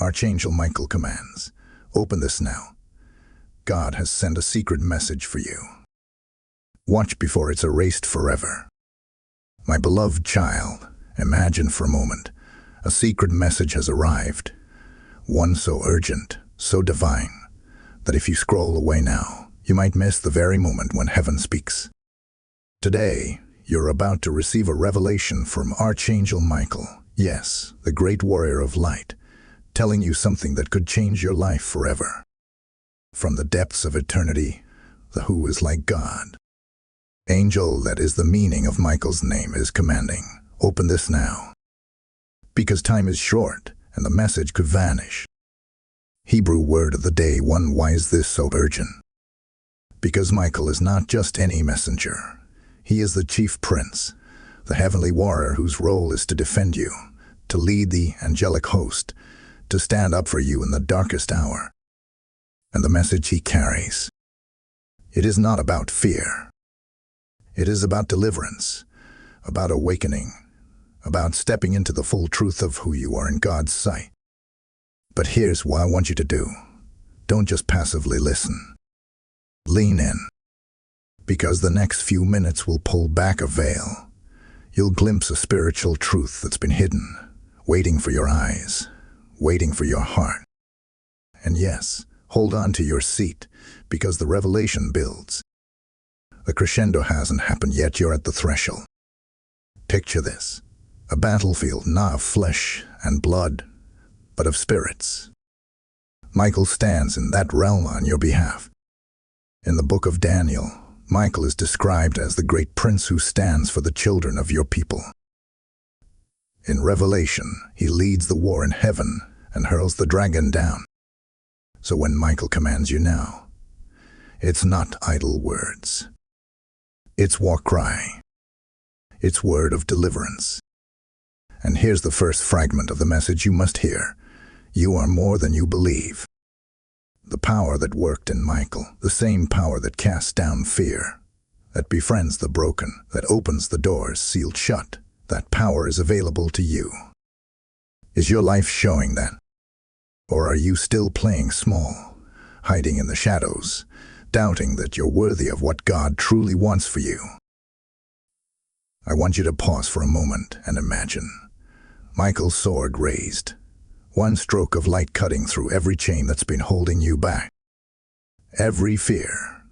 Archangel Michael commands, "Open this now. God has sent a secret message for you. Watch before it's erased forever." My beloved child, imagine for a moment, a secret message has arrived. One so urgent, so divine, that if you scroll away now, you might miss the very moment when heaven speaks. Today, you're about to receive a revelation from Archangel Michael, yes, the great warrior of light, telling you something that could change your life forever. From the depths of eternity, the who is like God. Angel, that is the meaning of Michael's name, is commanding, "Open this now." Because time is short, and the message could vanish. Hebrew word of the day, one, why is this so urgent? Because Michael is not just any messenger. He is the chief prince, the heavenly warrior whose role is to defend you, to lead the angelic host, to stand up for you in the darkest hour. And the message he carries, it is not about fear. It is about deliverance, about awakening, about stepping into the full truth of who you are in God's sight. But here's what I want you to do. Don't just passively listen. Lean in. Because the next few minutes will pull back a veil. You'll glimpse a spiritual truth that's been hidden, waiting for your eyes, waiting for your heart. And yes, hold on to your seat, because the revelation builds. The crescendo hasn't happened yet, you're at the threshold. Picture this, a battlefield not of flesh and blood, but of spirits. Michael stands in that realm on your behalf. In the book of Daniel, Michael is described as the great prince who stands for the children of your people. In Revelation, he leads the war in heaven and hurls the dragon down. So when Michael commands you now, it's not idle words. It's war cry. It's word of deliverance. And here's the first fragment of the message you must hear. You are more than you believe. The power that worked in Michael, the same power that casts down fear, that befriends the broken, that opens the doors sealed shut, that power is available to you. Is your life showing that? Or are you still playing small, hiding in the shadows, doubting that you're worthy of what God truly wants for you? I want you to pause for a moment and imagine Michael's sword raised, one stroke of light cutting through every chain that's been holding you back. Every fear,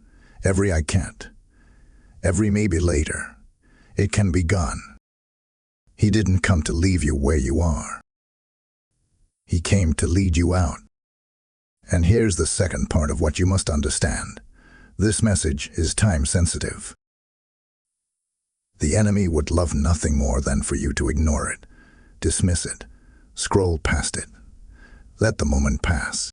every "I can't," every "maybe later," it can be gone. He didn't come to leave you where you are. He came to lead you out. And here's the second part of what you must understand. This message is time-sensitive. The enemy would love nothing more than for you to ignore it, dismiss it, scroll past it, let the moment pass.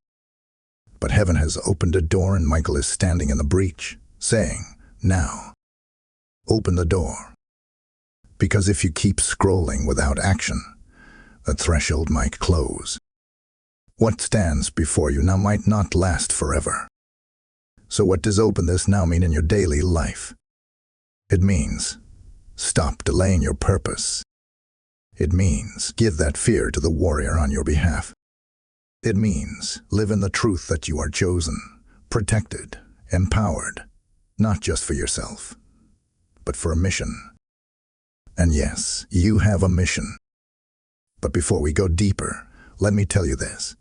But heaven has opened a door and Michael is standing in the breach, saying, "Now, open the door." Because if you keep scrolling without action, the threshold might close. What stands before you now might not last forever. So what does open this now mean in your daily life? It means stop delaying your purpose. It means give that fear to the warrior on your behalf. It means live in the truth that you are chosen, protected, empowered, not just for yourself, but for a mission. And yes, you have a mission. But before we go deeper, let me tell you this.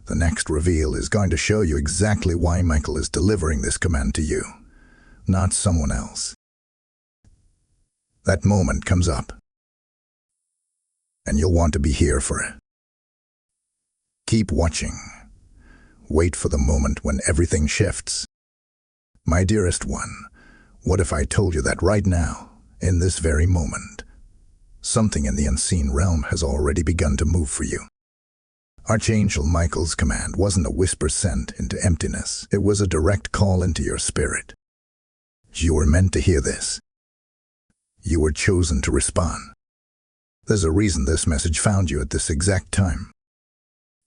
The next reveal is going to show you exactly why Michael is delivering this command to you, not someone else. That moment comes up, and you'll want to be here for it. Keep watching. Wait for the moment when everything shifts. My dearest one, what if I told you that right now, in this very moment, something in the unseen realm has already begun to move for you? Archangel Michael's command wasn't a whisper sent into emptiness. It was a direct call into your spirit. You were meant to hear this. You were chosen to respond. There's a reason this message found you at this exact time.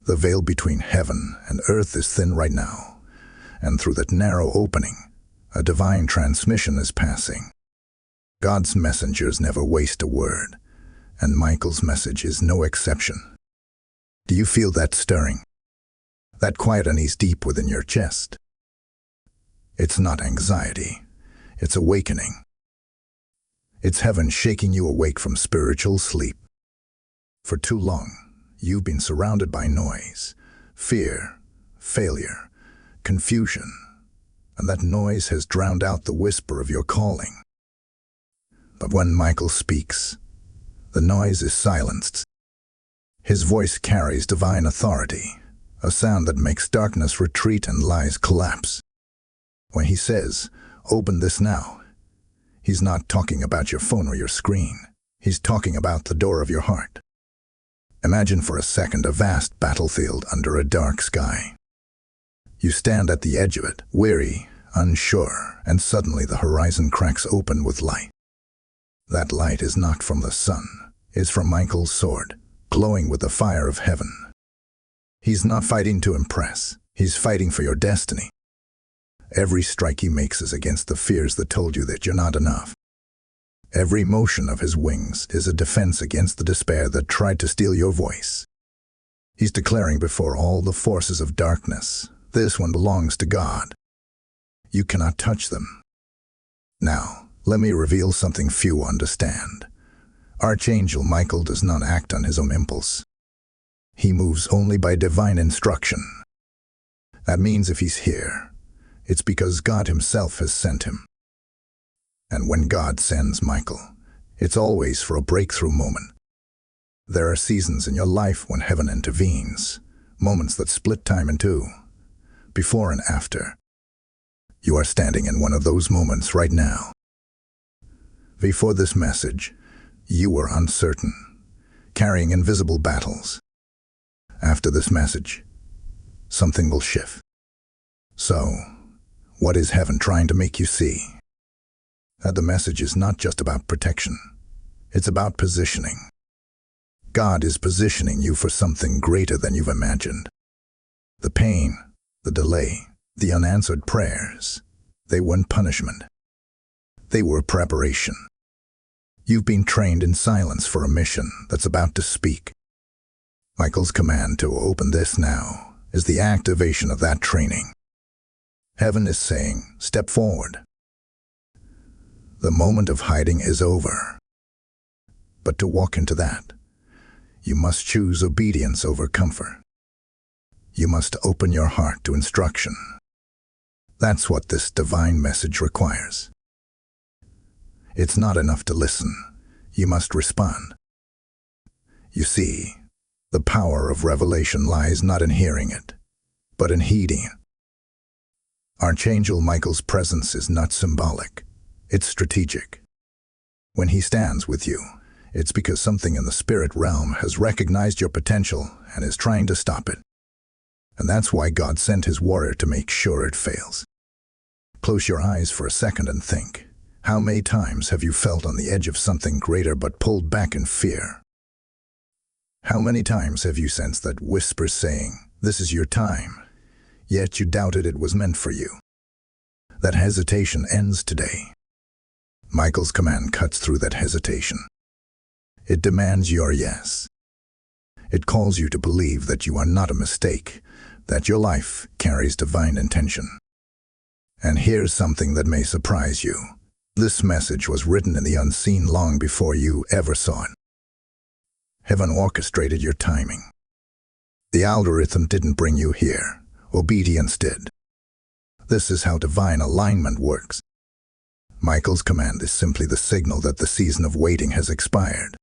The veil between heaven and earth is thin right now, and through that narrow opening, a divine transmission is passing. God's messengers never waste a word, and Michael's message is no exception. Do you feel that stirring? That quiet unease deep within your chest. It's not anxiety, it's awakening. It's heaven shaking you awake from spiritual sleep. For too long, you've been surrounded by noise, fear, failure, confusion, and that noise has drowned out the whisper of your calling. But when Michael speaks, the noise is silenced. His voice carries divine authority, a sound that makes darkness retreat and lies collapse. When he says, "Open this now," he's not talking about your phone or your screen. He's talking about the door of your heart. Imagine for a second a vast battlefield under a dark sky. You stand at the edge of it, weary, unsure, and suddenly the horizon cracks open with light. That light is not from the sun, it's from Michael's sword, glowing with the fire of heaven. He's not fighting to impress, he's fighting for your destiny. Every strike he makes is against the fears that told you that you're not enough. Every motion of his wings is a defense against the despair that tried to steal your voice. He's declaring before all the forces of darkness, "This one belongs to God. You cannot touch them." Now, let me reveal something few understand. Archangel Michael does not act on his own impulse. He moves only by divine instruction. That means if he's here, it's because God himself has sent him. And when God sends Michael, it's always for a breakthrough moment. There are seasons in your life when heaven intervenes, moments that split time in two, before and after. You are standing in one of those moments right now. Before this message, you were uncertain, carrying invisible battles. After this message, something will shift. So, what is heaven trying to make you see? That the message is not just about protection, it's about positioning. God is positioning you for something greater than you've imagined. The pain, the delay, the unanswered prayers, they weren't punishment. They were preparation. You've been trained in silence for a mission that's about to speak. Michael's command to open this now is the activation of that training. Heaven is saying, step forward. The moment of hiding is over. But to walk into that, you must choose obedience over comfort. You must open your heart to instruction. That's what this divine message requires. It's not enough to listen. You must respond. You see, the power of revelation lies not in hearing it, but in heeding it. Archangel Michael's presence is not symbolic. It's strategic. When he stands with you, it's because something in the spirit realm has recognized your potential and is trying to stop it. And that's why God sent his warrior to make sure it fails. Close your eyes for a second and think. How many times have you felt on the edge of something greater but pulled back in fear? How many times have you sensed that whisper saying, "This is your time," yet you doubted it was meant for you? That hesitation ends today. Michael's command cuts through that hesitation. It demands your yes. It calls you to believe that you are not a mistake, that your life carries divine intention. And here's something that may surprise you. This message was written in the unseen long before you ever saw it. Heaven orchestrated your timing. The algorithm didn't bring you here. Obedience did. This is how divine alignment works. Michael's command is simply the signal that the season of waiting has expired.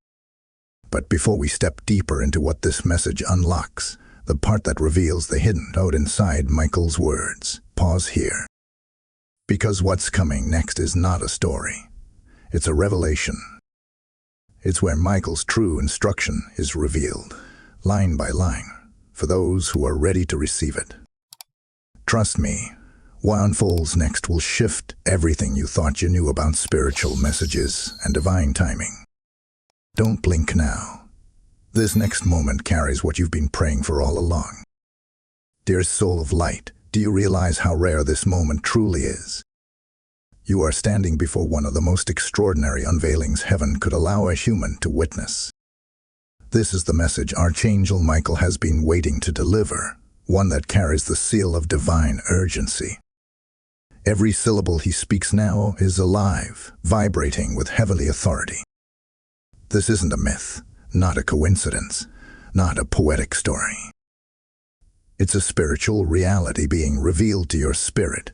But before we step deeper into what this message unlocks, the part that reveals the hidden note inside Michael's words, pause here. Because what's coming next is not a story. It's a revelation. It's where Michael's true instruction is revealed, line by line, for those who are ready to receive it. Trust me, what unfolds next will shift everything you thought you knew about spiritual messages and divine timing. Don't blink now. This next moment carries what you've been praying for all along. Dear soul of light, do you realize how rare this moment truly is? You are standing before one of the most extraordinary unveilings heaven could allow a human to witness. This is the message Archangel Michael has been waiting to deliver, one that carries the seal of divine urgency. Every syllable he speaks now is alive, vibrating with heavenly authority. This isn't a myth, not a coincidence, not a poetic story. It's a spiritual reality being revealed to your spirit.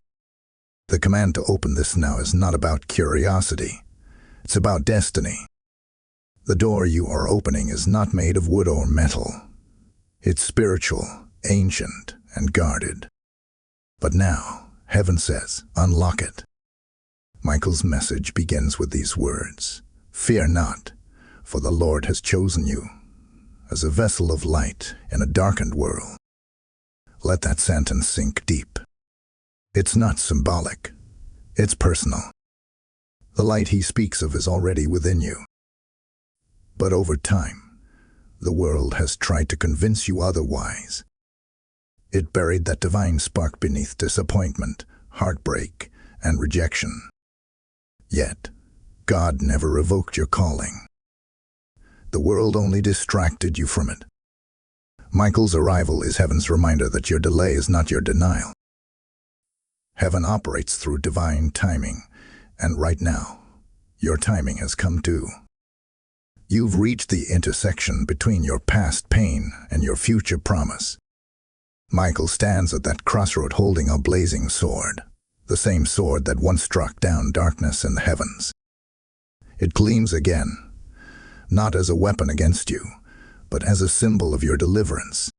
The command to open this now is not about curiosity. It's about destiny. The door you are opening is not made of wood or metal. It's spiritual, ancient, and guarded. But now, heaven says, unlock it. Michael's message begins with these words: "Fear not, for the Lord has chosen you as a vessel of light in a darkened world." Let that sentence sink deep. It's not symbolic. It's personal. The light he speaks of is already within you. But over time, the world has tried to convince you otherwise. It buried that divine spark beneath disappointment, heartbreak, and rejection. Yet, God never revoked your calling. The world only distracted you from it. Michael's arrival is heaven's reminder that your delay is not your denial. Heaven operates through divine timing, and right now, your timing has come too. You've reached the intersection between your past pain and your future promise. Michael stands at that crossroad holding a blazing sword, the same sword that once struck down darkness in the heavens. It gleams again, not as a weapon against you, but as a symbol of your deliverance.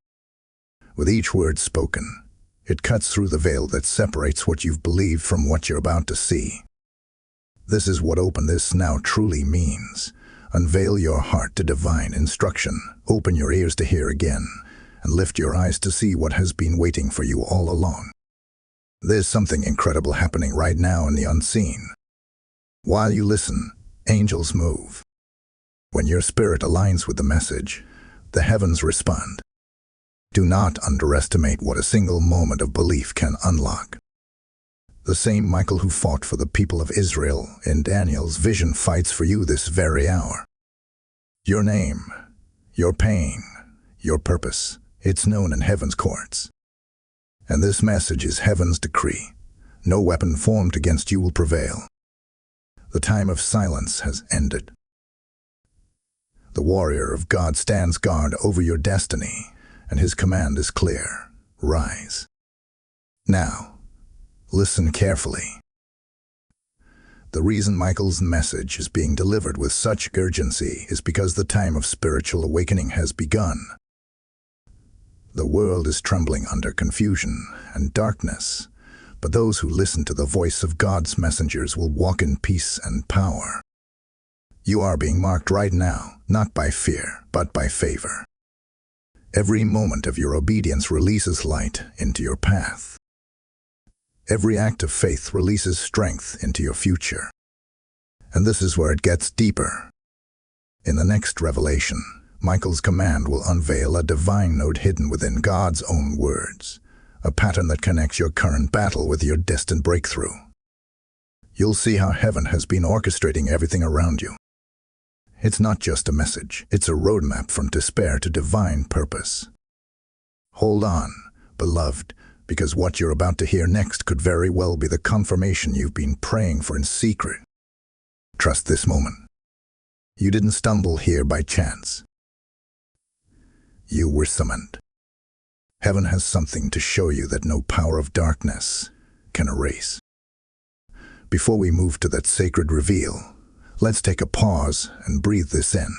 With each word spoken, it cuts through the veil that separates what you've believed from what you're about to see. This is what open this now truly means. Unveil your heart to divine instruction, open your ears to hear again, and lift your eyes to see what has been waiting for you all along. There's something incredible happening right now in the unseen. While you listen, angels move. When your spirit aligns with the message, the heavens respond. Do not underestimate what a single moment of belief can unlock. The same Michael who fought for the people of Israel in Daniel's vision fights for you this very hour. Your name, your pain, your purpose, it's known in heaven's courts. And this message is heaven's decree. No weapon formed against you will prevail. The time of silence has ended. The warrior of God stands guard over your destiny, and his command is clear: rise. Now, listen carefully. The reason Michael's message is being delivered with such urgency is because the time of spiritual awakening has begun. The world is trembling under confusion and darkness, but those who listen to the voice of God's messengers will walk in peace and power. You are being marked right now, not by fear, but by favor. Every moment of your obedience releases light into your path. Every act of faith releases strength into your future. And this is where it gets deeper. In the next revelation, Michael's command will unveil a divine note hidden within God's own words, a pattern that connects your current battle with your destined breakthrough. You'll see how heaven has been orchestrating everything around you. It's not just a message, it's a roadmap from despair to divine purpose. Hold on, beloved, because what you're about to hear next could very well be the confirmation you've been praying for in secret. Trust this moment. You didn't stumble here by chance. You were summoned. Heaven has something to show you that no power of darkness can erase. Before we move to that sacred reveal, let's take a pause and breathe this in,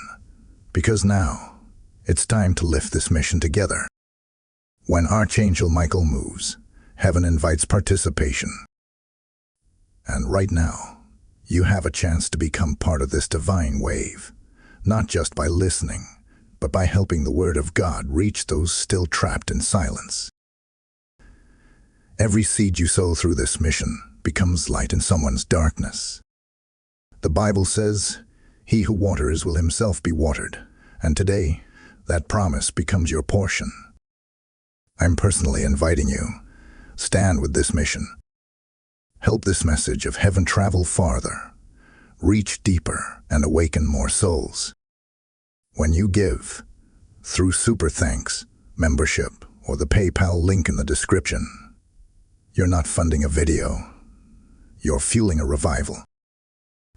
because now it's time to lift this mission together. When Archangel Michael moves, heaven invites participation. And right now, you have a chance to become part of this divine wave, not just by listening, but by helping the Word of God reach those still trapped in silence. Every seed you sow through this mission becomes light in someone's darkness. The Bible says, "He who waters will himself be watered," and today, that promise becomes your portion. I'm personally inviting you. Stand with this mission. Help this message of heaven travel farther, reach deeper, and awaken more souls. When you give, through super thanks, membership, or the PayPal link in the description. You're not funding a video. You're fueling a revival.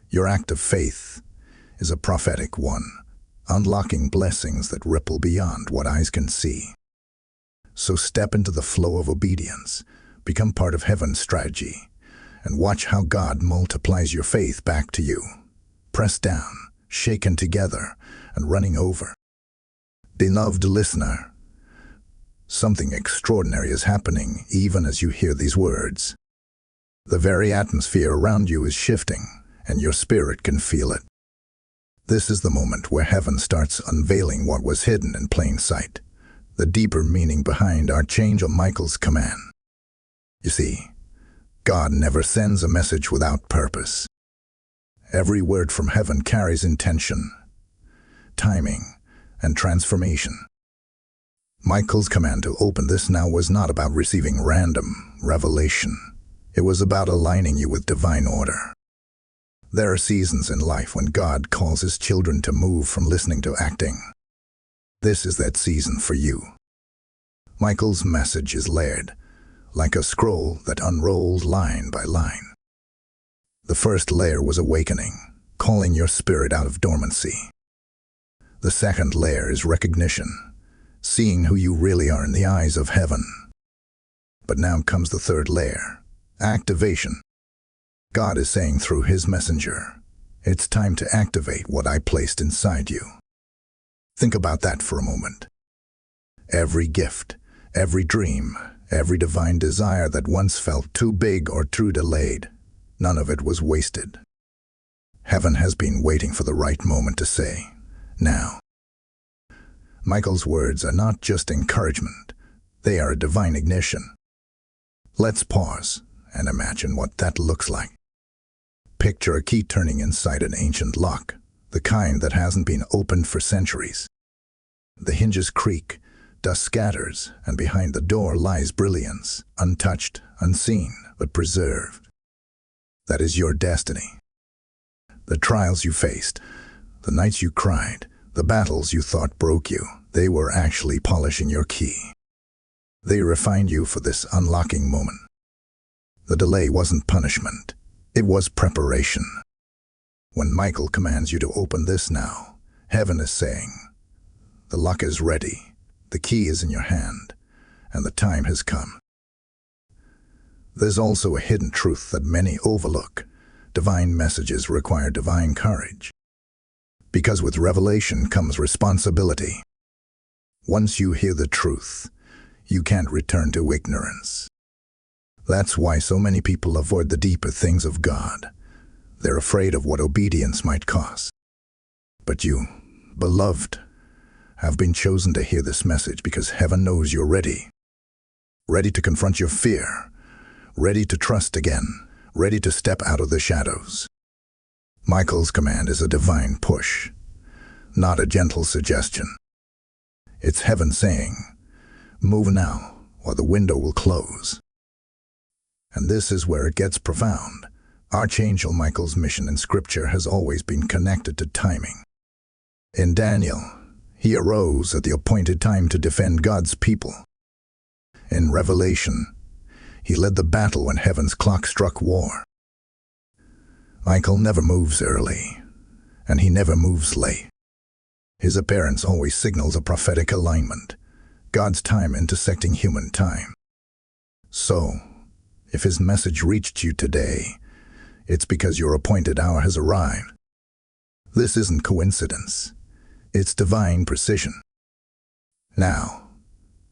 Your act of faith is a prophetic one, unlocking blessings that ripple beyond what eyes can see. So step into the flow of obedience, become part of heaven's strategy, and watch how God multiplies your faith back to you, pressed down, shaken together, and running over. Beloved listener, something extraordinary is happening even as you hear these words. The very atmosphere around you is shifting, and your spirit can feel it. This is the moment where heaven starts unveiling what was hidden in plain sight, the deeper meaning behind Archangel Michael's command. You see, God never sends a message without purpose. Every word from heaven carries intention, timing, and transformation. Michael's command to open this now was not about receiving random revelation. It was about aligning you with divine order. There are seasons in life when God calls His children to move from listening to acting. This is that season for you. Michael's message is layered, like a scroll that unrolls line by line. The first layer was awakening, calling your spirit out of dormancy. The second layer is recognition, seeing who you really are in the eyes of heaven. But now comes the third layer, activation. God is saying through His messenger, it's time to activate what I placed inside you. Think about that for a moment. Every gift, every dream, every divine desire that once felt too big or too delayed, none of it was wasted. Heaven has been waiting for the right moment to say, now. Michael's words are not just encouragement, they are a divine ignition. Let's pause and imagine what that looks like. Picture a key turning inside an ancient lock, the kind that hasn't been opened for centuries. The hinges creak, dust scatters, and behind the door lies brilliance, untouched, unseen, but preserved. That is your destiny. The trials you faced, the nights you cried, the battles you thought broke you, they were actually polishing your key. They refined you for this unlocking moment. The delay wasn't punishment. It was preparation. When Michael commands you to open this now, heaven is saying, the lock is ready, the key is in your hand, and the time has come. There's also a hidden truth that many overlook. Divine messages require divine courage. Because with revelation comes responsibility. Once you hear the truth, you can't return to ignorance. That's why so many people avoid the deeper things of God. They're afraid of what obedience might cost. But you, beloved, have been chosen to hear this message because heaven knows you're ready. Ready to confront your fear, ready to trust again, ready to step out of the shadows. Michael's command is a divine push, not a gentle suggestion. It's heaven saying, move now, or the window will close. And this is where it gets profound. Archangel Michael's mission in Scripture has always been connected to timing. In Daniel, he arose at the appointed time to defend God's people. In Revelation, he led the battle when heaven's clock struck war. Michael never moves early, and he never moves late. His appearance always signals a prophetic alignment, God's time intersecting human time. So, if his message reached you today, it's because your appointed hour has arrived. This isn't coincidence. It's divine precision. Now,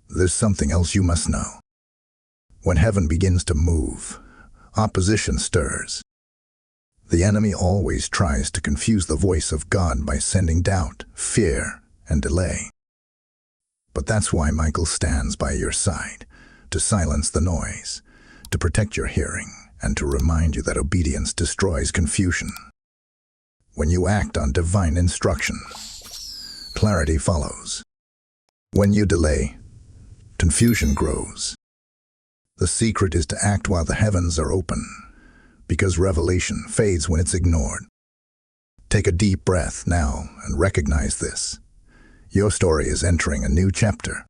there's something else you must know. When heaven begins to move, opposition stirs. The enemy always tries to confuse the voice of God by sending doubt, fear, and delay. But that's why Michael stands by your side, to silence the noise, to protect your hearing, and to remind you that obedience destroys confusion. When you act on divine instruction, clarity follows. When you delay, confusion grows. The secret is to act while the heavens are open, because revelation fades when it's ignored. Take a deep breath now and recognize this. Your story is entering a new chapter.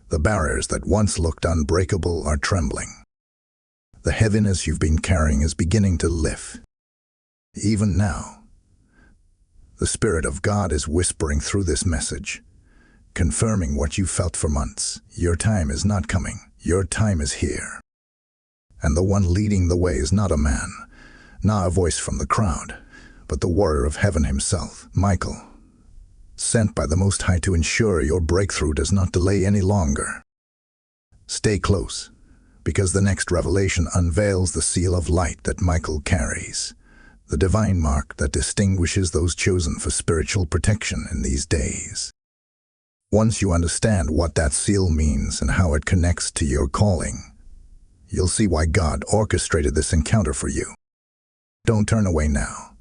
The barriers that once looked unbreakable are trembling. The heaviness you've been carrying is beginning to lift. Even now, the Spirit of God is whispering through this message, confirming what you felt for months. Your time is not coming. Your time is here. And the one leading the way is not a man, not a voice from the crowd, but the warrior of heaven himself, Michael, sent by the Most High to ensure your breakthrough does not delay any longer. Stay close, because the next revelation unveils the seal of light that Michael carries, the divine mark that distinguishes those chosen for spiritual protection in these days. Once you understand what that seal means and how it connects to your calling, you'll see why God orchestrated this encounter for you. Don't turn away now.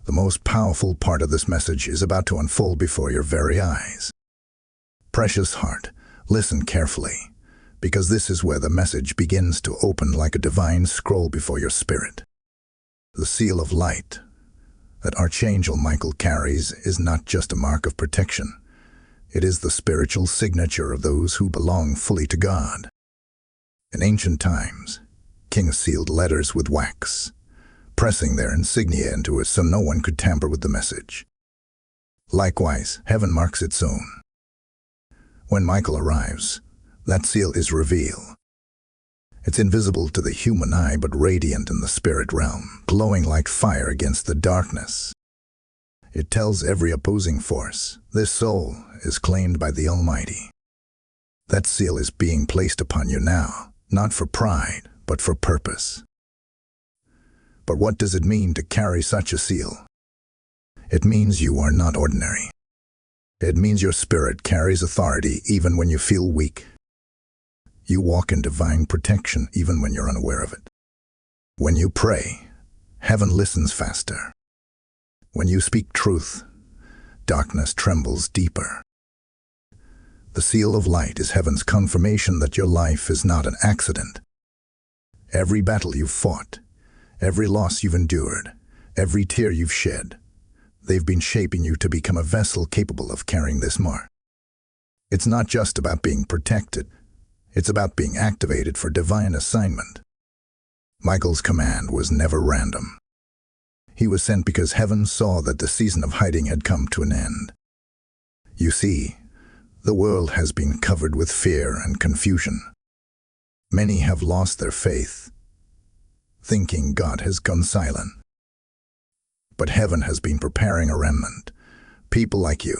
The most powerful part of this message is about to unfold before your very eyes. Precious heart, listen carefully, because this is where the message begins to open like a divine scroll before your spirit. The seal of light that Archangel Michael carries is not just a mark of protection. It is the spiritual signature of those who belong fully to God. In ancient times, kings sealed letters with wax, pressing their insignia into it so no one could tamper with the message. Likewise, heaven marks its own. When Michael arrives, that seal is revealed. It's invisible to the human eye but radiant in the spirit realm, glowing like fire against the darkness. It tells every opposing force, this soul is claimed by the Almighty. That seal is being placed upon you now, not for pride, but for purpose. But what does it mean to carry such a seal? It means you are not ordinary. It means your spirit carries authority even when you feel weak. You walk in divine protection even when you're unaware of it. When you pray, heaven listens faster. When you speak truth, darkness trembles deeper. The seal of light is heaven's confirmation that your life is not an accident. Every battle you've fought, every loss you've endured, every tear you've shed, they've been shaping you to become a vessel capable of carrying this mark. It's not just about being protected. It's about being activated for divine assignment. Michael's command was never random. He was sent because heaven saw that the season of hiding had come to an end. You see, the world has been covered with fear and confusion. Many have lost their faith, thinking God has gone silent. But heaven has been preparing a remnant, people like you,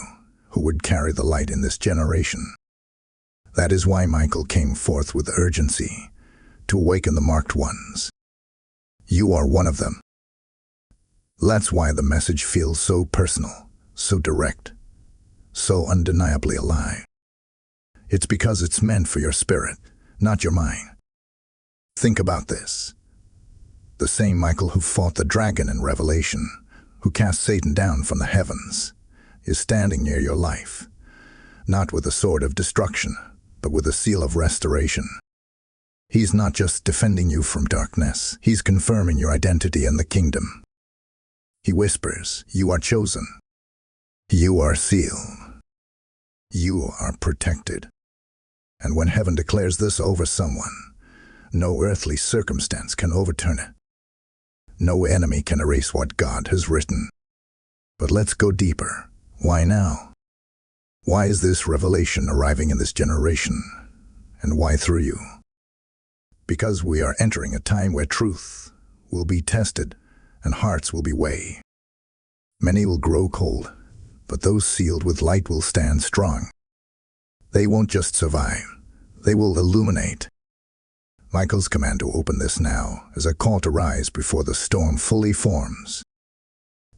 who would carry the light in this generation. That is why Michael came forth with urgency, to awaken the marked ones. You are one of them. That's why the message feels so personal, so direct, so undeniably alive. It's because it's meant for your spirit, not your mind. Think about this. The same Michael who fought the dragon in Revelation, who cast Satan down from the heavens, is standing near your life, not with a sword of destruction, but with a seal of restoration. He's not just defending you from darkness, he's confirming your identity in the kingdom. He whispers, you are chosen. You are sealed. You are protected. And when heaven declares this over someone, no earthly circumstance can overturn it. No enemy can erase what God has written. But let's go deeper. Why now? Why is this revelation arriving in this generation? And why through you? Because we are entering a time where truth will be tested and hearts will be weighed. Many will grow cold, but those sealed with light will stand strong. They won't just survive, they will illuminate. Michael's command to open this now is a call to rise before the storm fully forms.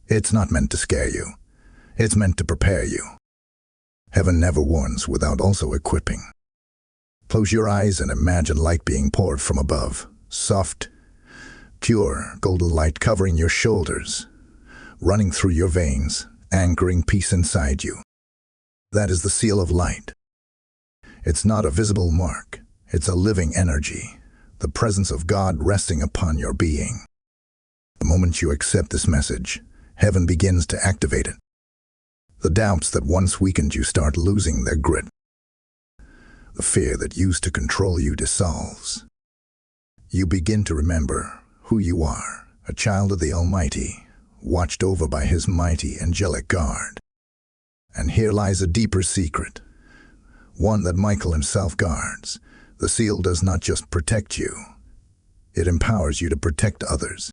It's not meant to scare you, it's meant to prepare you. Heaven never warns without also equipping. Close your eyes and imagine light being poured from above, soft, pure, golden light covering your shoulders, running through your veins, anchoring peace inside you. That is the seal of light. It's not a visible mark, it's a living energy, the presence of God resting upon your being. The moment you accept this message, heaven begins to activate it. The doubts that once weakened you start losing their grip. The fear that used to control you dissolves. You begin to remember who you are, a child of the Almighty, watched over by His mighty angelic guard. And here lies a deeper secret, one that Michael himself guards. The seal does not just protect you, it empowers you to protect others.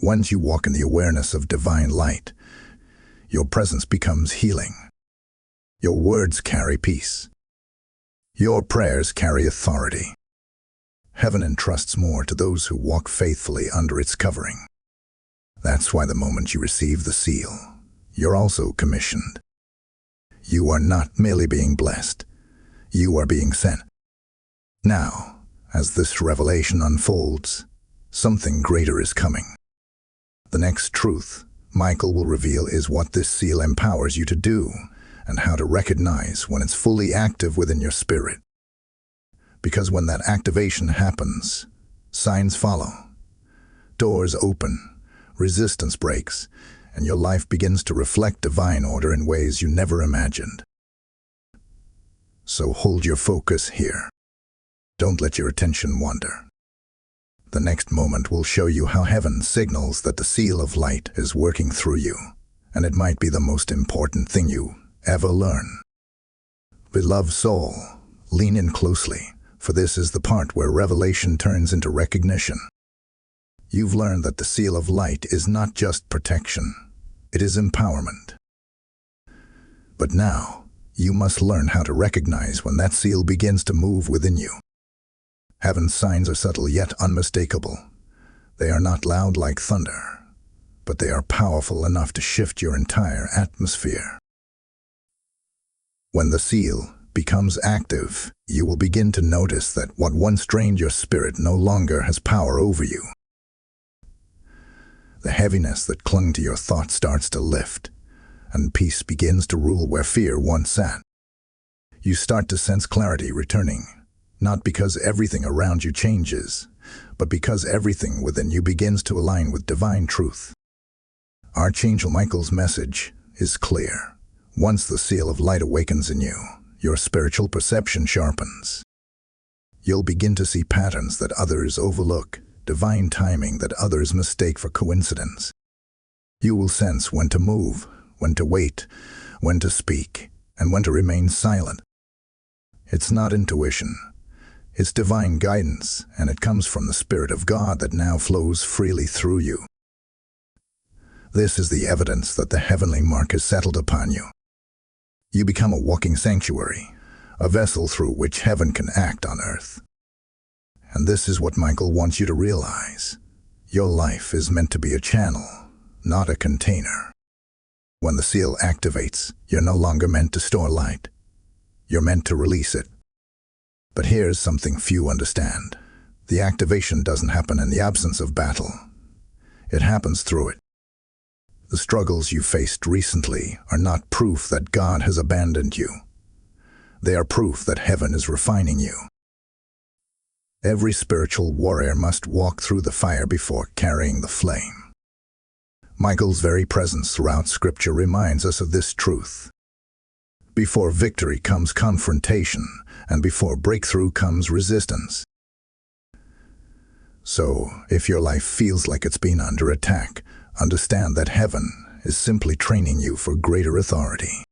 Once you walk in the awareness of divine light, your presence becomes healing. Your words carry peace. Your prayers carry authority. Heaven entrusts more to those who walk faithfully under its covering. That's why the moment you receive the seal, you're also commissioned. You are not merely being blessed, you are being sent. Now, as this revelation unfolds, something greater is coming. The next truth Michael will reveal is what this seal empowers you to do and how to recognize when it's fully active within your spirit. Because when that activation happens, signs follow. Doors open, resistance breaks, and your life begins to reflect divine order in ways you never imagined. So hold your focus here. Don't let your attention wander. The next moment will show you how heaven signals that the seal of light is working through you, and it might be the most important thing you ever learn. Beloved soul, lean in closely, for this is the part where revelation turns into recognition. You've learned that the seal of light is not just protection, it is empowerment. But now, you must learn how to recognize when that seal begins to move within you. Heaven's signs are subtle yet unmistakable. They are not loud like thunder, but they are powerful enough to shift your entire atmosphere. When the seal becomes active, you will begin to notice that what once drained your spirit no longer has power over you. The heaviness that clung to your thoughts starts to lift, and peace begins to rule where fear once sat. You start to sense clarity returning, not because everything around you changes, but because everything within you begins to align with divine truth. Archangel Michael's message is clear. Once the seal of light awakens in you, your spiritual perception sharpens. You'll begin to see patterns that others overlook, divine timing that others mistake for coincidence. You will sense when to move, when to wait, when to speak, and when to remain silent. It's not intuition. It's divine guidance, and it comes from the Spirit of God that now flows freely through you. This is the evidence that the heavenly mark is settled upon you. You become a walking sanctuary, a vessel through which heaven can act on earth. And this is what Michael wants you to realize. Your life is meant to be a channel, not a container. When the seal activates, you're no longer meant to store light. You're meant to release it. But here's something few understand. The activation doesn't happen in the absence of battle. It happens through it. The struggles you faced recently are not proof that God has abandoned you. They are proof that heaven is refining you. Every spiritual warrior must walk through the fire before carrying the flame. Michael's very presence throughout Scripture reminds us of this truth. Before victory comes confrontation, and before breakthrough comes resistance. So, if your life feels like it's been under attack, understand that heaven is simply training you for greater authority.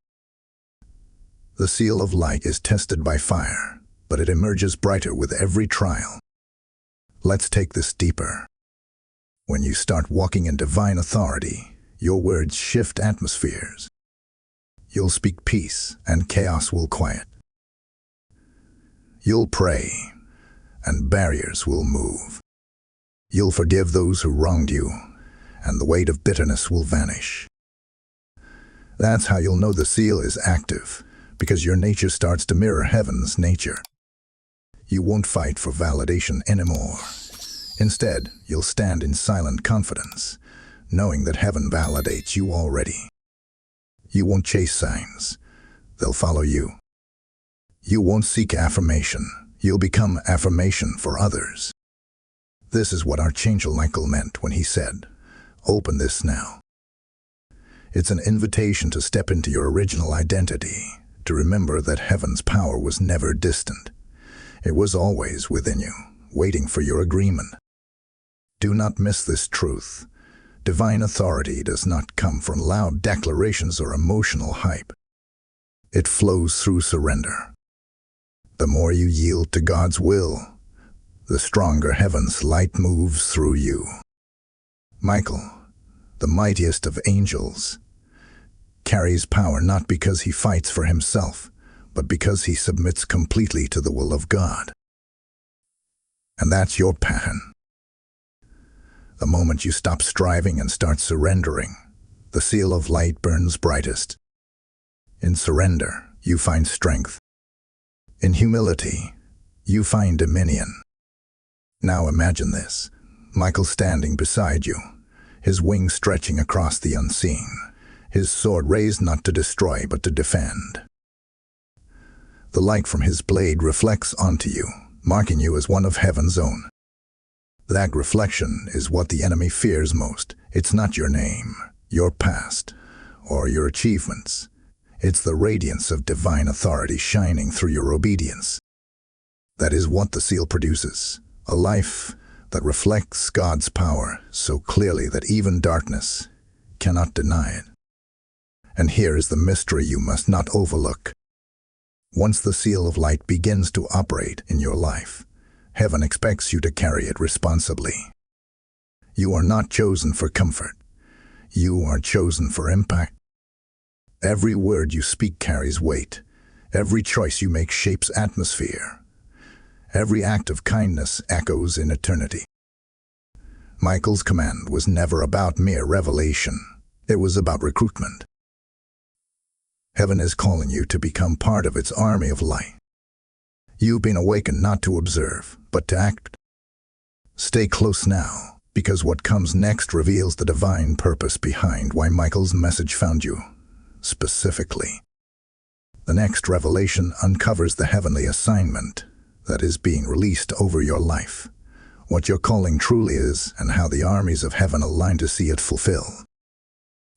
The seal of light is tested by fire, but it emerges brighter with every trial. Let's take this deeper. When you start walking in divine authority, your words shift atmospheres. You'll speak peace, and chaos will quiet. You'll pray, and barriers will move. You'll forgive those who wronged you, and the weight of bitterness will vanish. That's how you'll know the seal is active, because your nature starts to mirror heaven's nature. You won't fight for validation anymore. Instead, you'll stand in silent confidence, knowing that heaven validates you already. You won't chase signs. They'll follow you. You won't seek affirmation. You'll become affirmation for others. This is what Archangel Michael meant when he said, "Open this now." It's an invitation to step into your original identity, to remember that heaven's power was never distant. It was always within you, waiting for your agreement. Do not miss this truth. Divine authority does not come from loud declarations or emotional hype. It flows through surrender. The more you yield to God's will, the stronger heaven's light moves through you. Michael, the mightiest of angels, carries power not because he fights for himself, but because he submits completely to the will of God. And that's your pattern. The moment you stop striving and start surrendering, the seal of light burns brightest. In surrender, you find strength. In humility, you find dominion. Now imagine this: Michael standing beside you, his wings stretching across the unseen, his sword raised not to destroy but to defend. The light from his blade reflects onto you, marking you as one of heaven's own. That reflection is what the enemy fears most. It's not your name, your past, or your achievements. It's the radiance of divine authority shining through your obedience. That is what the seal produces, a life that reflects God's power so clearly that even darkness cannot deny it. And here is the mystery you must not overlook. Once the seal of light begins to operate in your life, heaven expects you to carry it responsibly. You are not chosen for comfort. You are chosen for impact. Every word you speak carries weight. Every choice you make shapes atmosphere. Every act of kindness echoes in eternity. Michael's command was never about mere revelation. It was about recruitment. Heaven is calling you to become part of its army of light. You've been awakened not to observe, but to act. Stay close now, because what comes next reveals the divine purpose behind why Michael's message found you, specifically. The next revelation uncovers the heavenly assignment that is being released over your life, what your calling truly is, and how the armies of heaven align to see it fulfilled.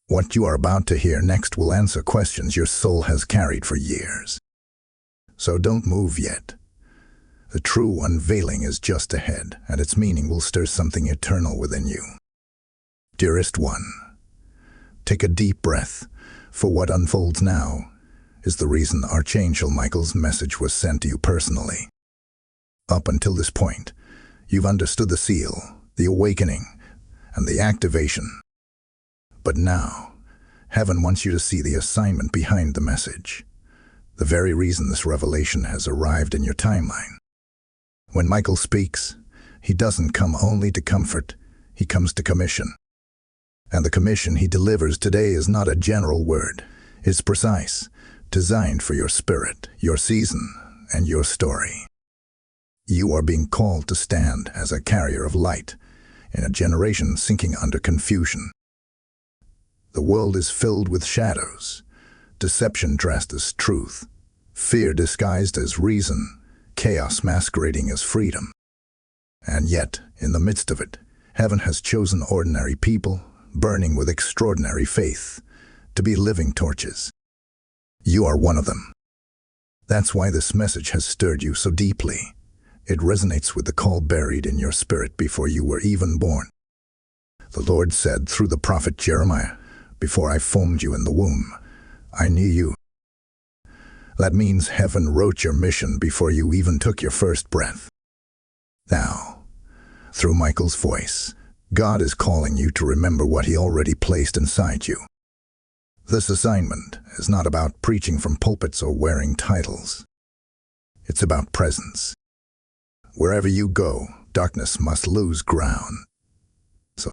What you are about to hear next will answer questions your soul has carried for years. So don't move yet. The true unveiling is just ahead, and its meaning will stir something eternal within you. Dearest one, take a deep breath, for what unfolds now is the reason Archangel Michael's message was sent to you personally. Up until this point, you've understood the seal, the awakening, and the activation. But now, heaven wants you to see the assignment behind the message, the very reason this revelation has arrived in your timeline. When Michael speaks, he doesn't come only to comfort, he comes to commission. And the commission he delivers today is not a general word. It's precise, designed for your spirit, your season, and your story. You are being called to stand as a carrier of light in a generation sinking under confusion. The world is filled with shadows, deception dressed as truth, fear disguised as reason, chaos masquerading as freedom. And yet, in the midst of it, heaven has chosen ordinary people, burning with extraordinary faith, to be living torches. You are one of them. That's why this message has stirred you so deeply. It resonates with the call buried in your spirit before you were even born. The Lord said through the prophet Jeremiah, "Before I formed you in the womb, I knew you." That means heaven wrote your mission before you even took your first breath. Now, through Michael's voice, God is calling you to remember what he already placed inside you. This assignment is not about preaching from pulpits or wearing titles. It's about presence. Wherever you go, darkness must lose ground. So,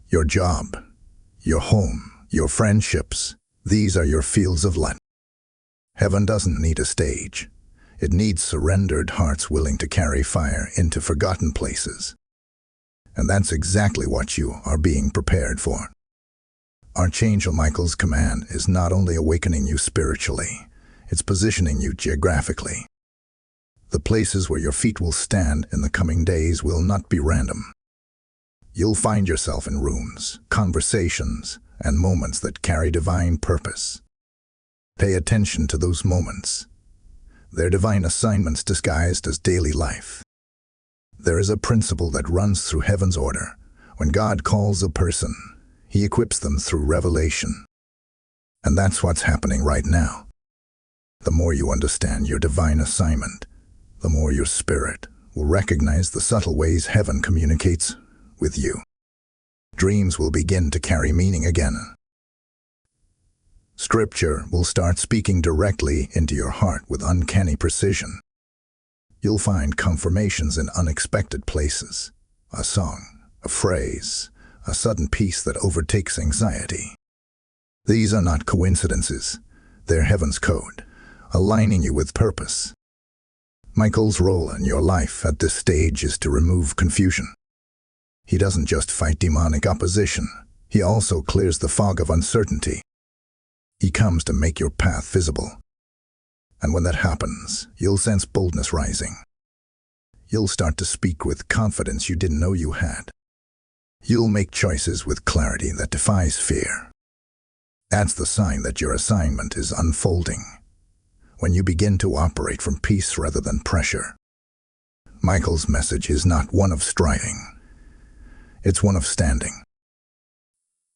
your job, your home, your friendships, these are your fields of light. Heaven doesn't need a stage. It needs surrendered hearts willing to carry fire into forgotten places. And that's exactly what you are being prepared for. Archangel Michael's command is not only awakening you spiritually, it's positioning you geographically. The places where your feet will stand in the coming days will not be random. You'll find yourself in rooms, conversations, and moments that carry divine purpose. Pay attention to those moments. They're divine assignments disguised as daily life. There is a principle that runs through heaven's order. When God calls a person, He equips them through revelation. And that's what's happening right now. The more you understand your divine assignment, the more your spirit will recognize the subtle ways heaven communicates with you. Dreams will begin to carry meaning again. Scripture will start speaking directly into your heart with uncanny precision. You'll find confirmations in unexpected places. A song, a phrase, a sudden peace that overtakes anxiety. These are not coincidences. They're heaven's code, aligning you with purpose. Michael's role in your life at this stage is to remove confusion. He doesn't just fight demonic opposition, he also clears the fog of uncertainty. He comes to make your path visible. And when that happens, you'll sense boldness rising. You'll start to speak with confidence you didn't know you had. You'll make choices with clarity that defies fear. That's the sign that your assignment is unfolding. When you begin to operate from peace rather than pressure. Michael's message is not one of striving. It's one of standing.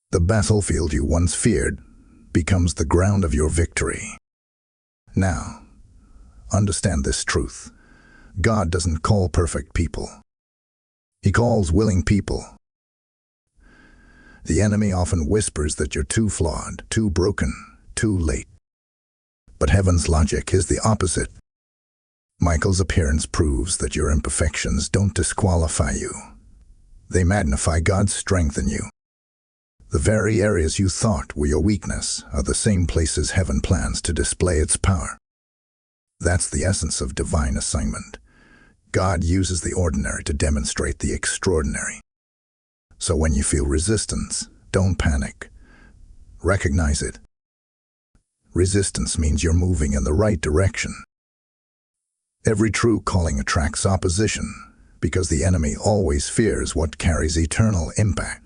The battlefield you once feared becomes the ground of your victory. Now, understand this truth. God doesn't call perfect people. He calls willing people. The enemy often whispers that you're too flawed, too broken, too late. But heaven's logic is the opposite. Michael's appearance proves that your imperfections don't disqualify you. They magnify God's strength in you. The very areas you thought were your weakness are the same places heaven plans to display its power. That's the essence of divine assignment. God uses the ordinary to demonstrate the extraordinary. So when you feel resistance, don't panic. Recognize it. Resistance means you're moving in the right direction. Every true calling attracts opposition, because the enemy always fears what carries eternal impact.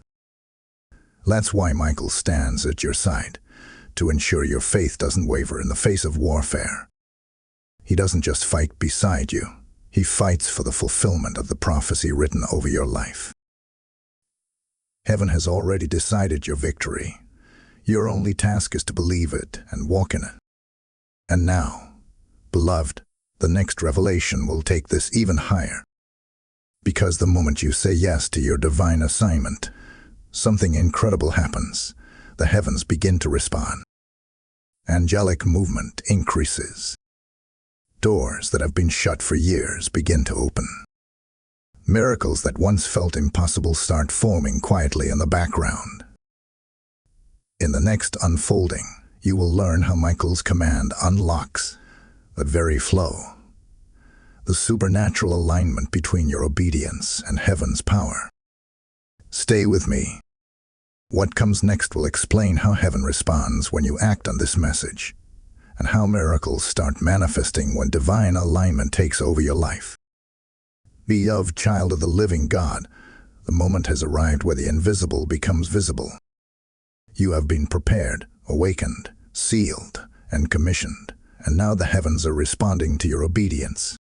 That's why Michael stands at your side, to ensure your faith doesn't waver in the face of warfare. He doesn't just fight beside you, he fights for the fulfillment of the prophecy written over your life. Heaven has already decided your victory. Your only task is to believe it and walk in it. And now, beloved, the next revelation will take this even higher. Because the moment you say yes to your divine assignment, something incredible happens. The heavens begin to respond. Angelic movement increases. Doors that have been shut for years begin to open. Miracles that once felt impossible start forming quietly in the background. In the next unfolding, you will learn how Michael's command unlocks that very flow. The supernatural alignment between your obedience and heaven's power. Stay with me. What comes next will explain how heaven responds when you act on this message, and how miracles start manifesting when divine alignment takes over your life. Beloved child of the living God, the moment has arrived where the invisible becomes visible. You have been prepared, awakened, sealed, and commissioned, and now the heavens are responding to your obedience.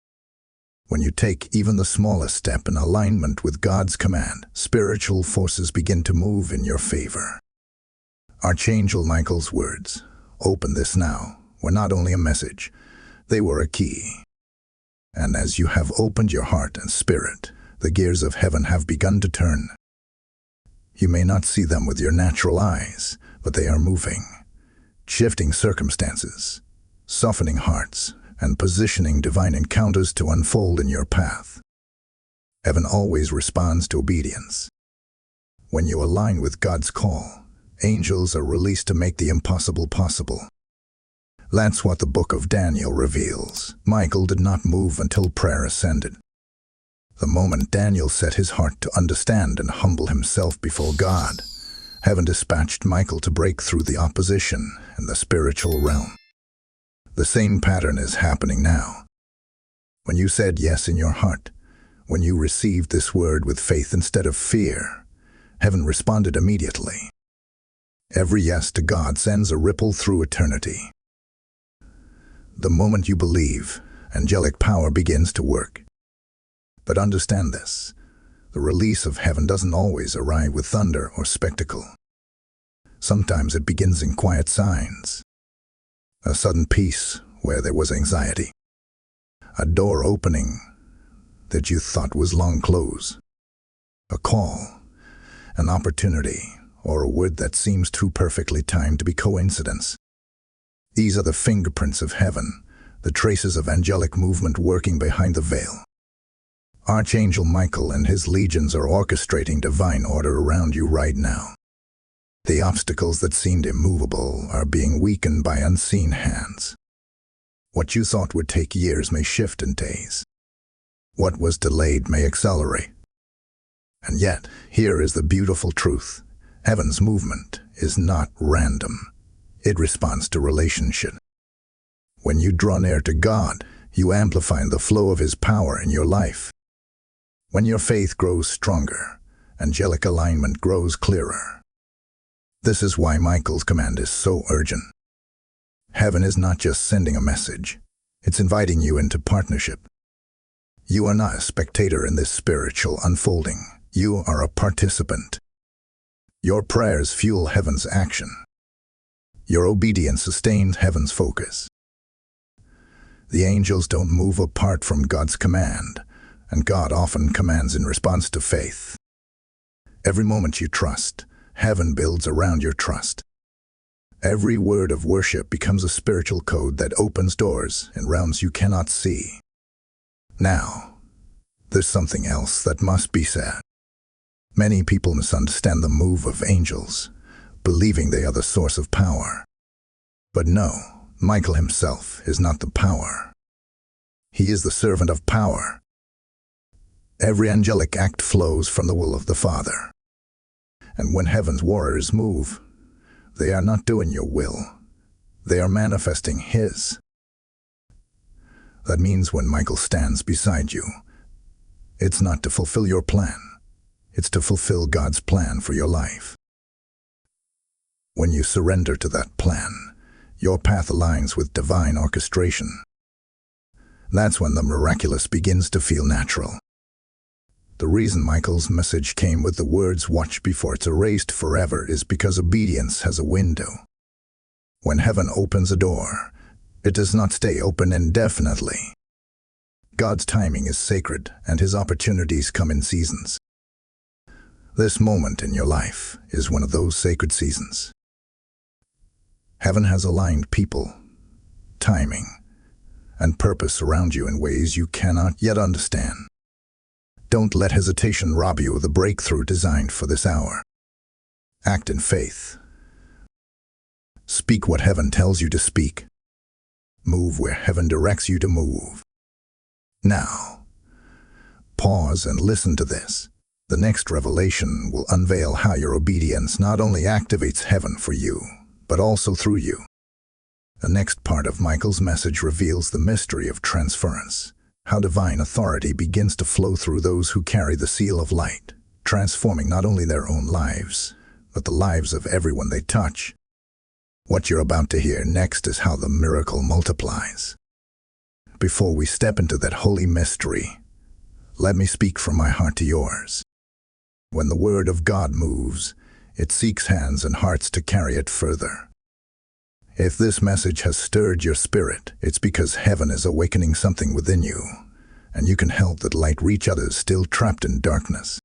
When you take even the smallest step in alignment with God's command, spiritual forces begin to move in your favor. Archangel Michael's words, "Open this now," were not only a message, they were a key. And as you have opened your heart and spirit, the gears of heaven have begun to turn. You may not see them with your natural eyes, but they are moving, shifting circumstances, softening hearts, and positioning divine encounters to unfold in your path. Heaven always responds to obedience. When you align with God's call, angels are released to make the impossible possible. That's what the book of Daniel reveals. Michael did not move until prayer ascended. The moment Daniel set his heart to understand and humble himself before God, heaven dispatched Michael to break through the opposition in the spiritual realm. The same pattern is happening now. When you said yes in your heart, when you received this word with faith instead of fear, heaven responded immediately. Every yes to God sends a ripple through eternity. The moment you believe, angelic power begins to work. But understand this, the release of heaven doesn't always arrive with thunder or spectacle. Sometimes it begins in quiet signs. A sudden peace where there was anxiety. A door opening that you thought was long closed. A call, an opportunity, or a word that seems too perfectly timed to be coincidence. These are the fingerprints of heaven, the traces of angelic movement working behind the veil. Archangel Michael and his legions are orchestrating divine order around you right now. The obstacles that seemed immovable are being weakened by unseen hands. What you thought would take years may shift in days. What was delayed may accelerate. And yet, here is the beautiful truth. Heaven's movement is not random. It responds to relationship. When you draw near to God, you amplify the flow of His power in your life. When your faith grows stronger, angelic alignment grows clearer. This is why Michael's command is so urgent. Heaven is not just sending a message, it's inviting you into partnership. You are not a spectator in this spiritual unfolding, you are a participant. Your prayers fuel heaven's action. Your obedience sustains heaven's focus. The angels don't move apart from God's command, and God often commands in response to faith. Every moment you trust, heaven builds around your trust. Every word of worship becomes a spiritual code that opens doors in realms you cannot see. Now, there's something else that must be said. Many people misunderstand the move of angels, believing they are the source of power. But no, Michael himself is not the power. He is the servant of power. Every angelic act flows from the will of the Father. And when heaven's warriors move, they are not doing your will. They are manifesting His. That means when Michael stands beside you, it's not to fulfill your plan. It's to fulfill God's plan for your life. When you surrender to that plan, your path aligns with divine orchestration. That's when the miraculous begins to feel natural. The reason Michael's message came with the words "watch before it's erased forever" is because obedience has a window. When heaven opens a door, it does not stay open indefinitely. God's timing is sacred, and His opportunities come in seasons. This moment in your life is one of those sacred seasons. Heaven has aligned people, timing, and purpose around you in ways you cannot yet understand. Don't let hesitation rob you of the breakthrough designed for this hour. Act in faith. Speak what heaven tells you to speak. Move where heaven directs you to move. Now, pause and listen to this. The next revelation will unveil how your obedience not only activates heaven for you, but also through you. The next part of Michael's message reveals the mystery of transference, how divine authority begins to flow through those who carry the seal of light, transforming not only their own lives, but the lives of everyone they touch. What you're about to hear next is how the miracle multiplies. Before we step into that holy mystery, let me speak from my heart to yours. When the Word of God moves, it seeks hands and hearts to carry it further. If this message has stirred your spirit, it's because heaven is awakening something within you, and you can help that light reach others still trapped in darkness.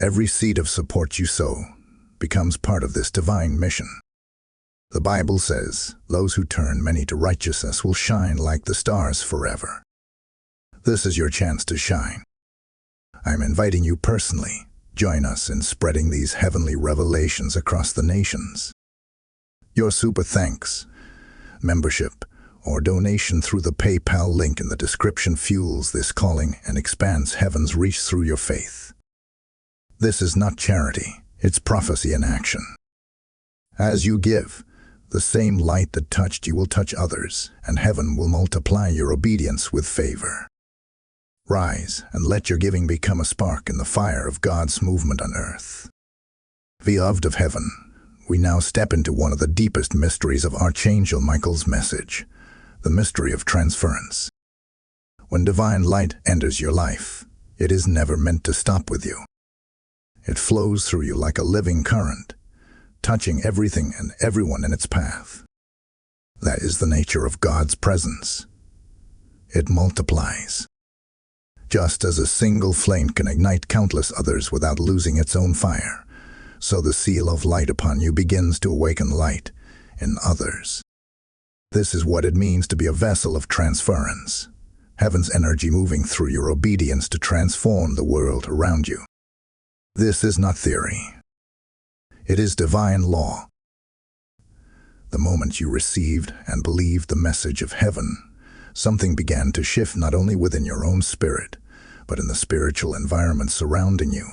Every seed of support you sow becomes part of this divine mission. The Bible says, "Those who turn many to righteousness will shine like the stars forever." This is your chance to shine. I'm inviting you personally. Join us in spreading these heavenly revelations across the nations. Your super thanks, membership, or donation through the PayPal link in the description fuels this calling and expands heaven's reach through your faith. This is not charity, it's prophecy in action. As you give, the same light that touched you will touch others, and heaven will multiply your obedience with favor. Rise and let your giving become a spark in the fire of God's movement on earth. Beloved of heaven, we now step into one of the deepest mysteries of Archangel Michael's message, the mystery of transference. When divine light enters your life, it is never meant to stop with you. It flows through you like a living current, touching everything and everyone in its path. That is the nature of God's presence. It multiplies. Just as a single flame can ignite countless others without losing its own fire, so the seal of light upon you begins to awaken light in others. This is what it means to be a vessel of transference, heaven's energy moving through your obedience to transform the world around you. This is not theory. It is divine law. The moment you received and believed the message of heaven, something began to shift not only within your own spirit, but in the spiritual environment surrounding you.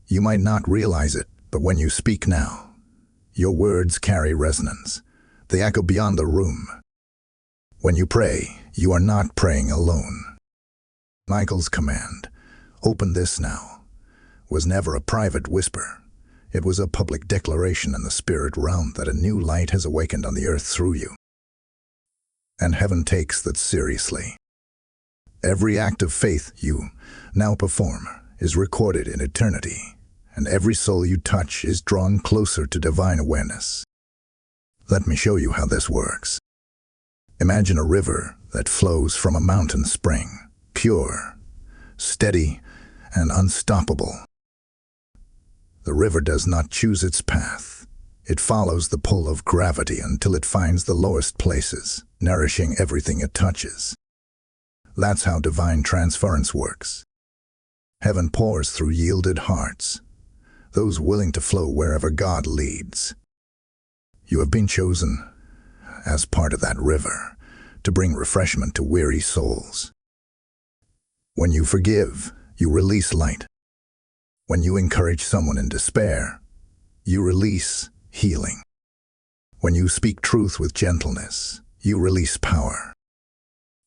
You might not realize it, but when you speak now, your words carry resonance. They echo beyond the room. When you pray, you are not praying alone. Michael's command, "Open this now," was never a private whisper. It was a public declaration in the spirit realm that a new light has awakened on the earth through you. And heaven takes that seriously. Every act of faith you now perform is recorded in eternity, and every soul you touch is drawn closer to divine awareness. Let me show you how this works. Imagine a river that flows from a mountain spring, pure, steady, and unstoppable. The river does not choose its path. It follows the pull of gravity until it finds the lowest places, nourishing everything it touches. That's how divine transference works. Heaven pours through yielded hearts, those willing to flow wherever God leads. You have been chosen, as part of that river, to bring refreshment to weary souls. When you forgive, you release light. When you encourage someone in despair, you release healing. When you speak truth with gentleness, you release power.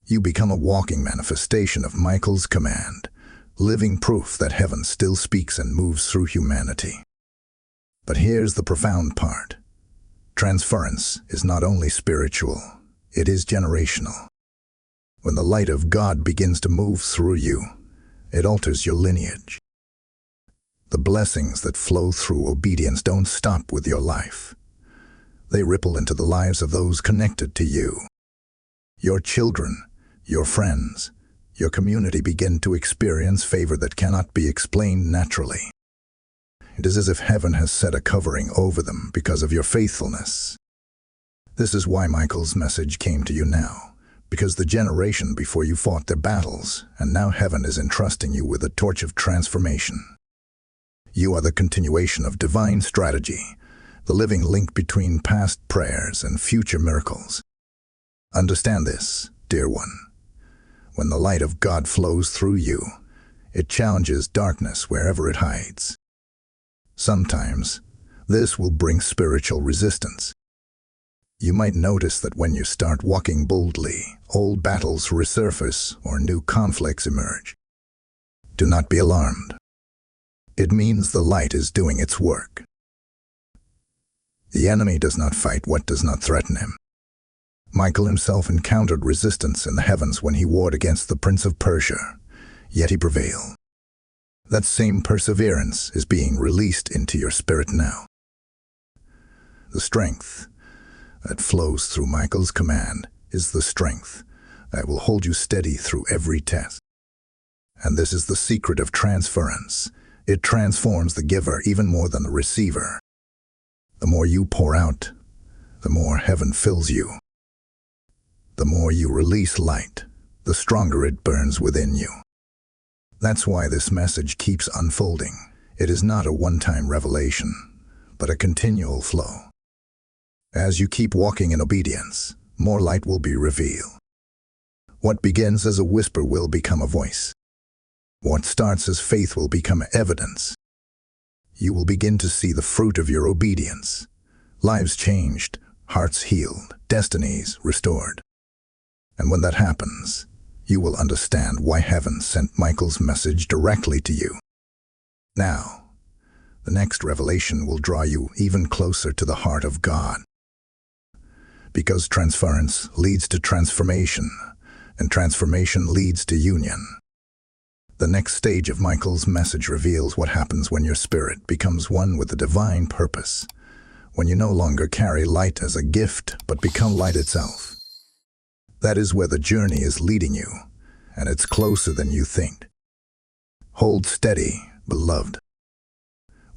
You become a walking manifestation of Michael's command, living proof that heaven still speaks and moves through humanity. But here's the profound part. Transference is not only spiritual, it is generational. When the light of God begins to move through you, it alters your lineage. The blessings that flow through obedience don't stop with your life. They ripple into the lives of those connected to you. Your children, your friends, your community begin to experience favor that cannot be explained naturally. It is as if heaven has set a covering over them because of your faithfulness. This is why Michael's message came to you now, because the generation before you fought their battles, and now heaven is entrusting you with a torch of transformation. You are the continuation of divine strategy, the living link between past prayers and future miracles. Understand this, dear one. When the light of God flows through you, it challenges darkness wherever it hides. Sometimes, this will bring spiritual resistance. You might notice that when you start walking boldly, old battles resurface or new conflicts emerge. Do not be alarmed. It means the light is doing its work. The enemy does not fight what does not threaten him. Michael himself encountered resistance in the heavens when he warred against the Prince of Persia, yet he prevailed. That same perseverance is being released into your spirit now. The strength that flows through Michael's command is the strength that will hold you steady through every test. And this is the secret of transference. It transforms the giver even more than the receiver. The more you pour out, the more heaven fills you. The more you release light, the stronger it burns within you. That's why this message keeps unfolding. It is not a one-time revelation, but a continual flow. As you keep walking in obedience, more light will be revealed. What begins as a whisper will become a voice. What starts as faith will become evidence. You will begin to see the fruit of your obedience. Lives changed, hearts healed, destinies restored. And when that happens, you will understand why heaven sent Michael's message directly to you. Now, the next revelation will draw you even closer to the heart of God. because transference leads to transformation, and transformation leads to union. The next stage of Michael's message reveals what happens when your spirit becomes one with the divine purpose, when you no longer carry light as a gift, but become light itself. That is where the journey is leading you, and it's closer than you think. Hold steady, beloved.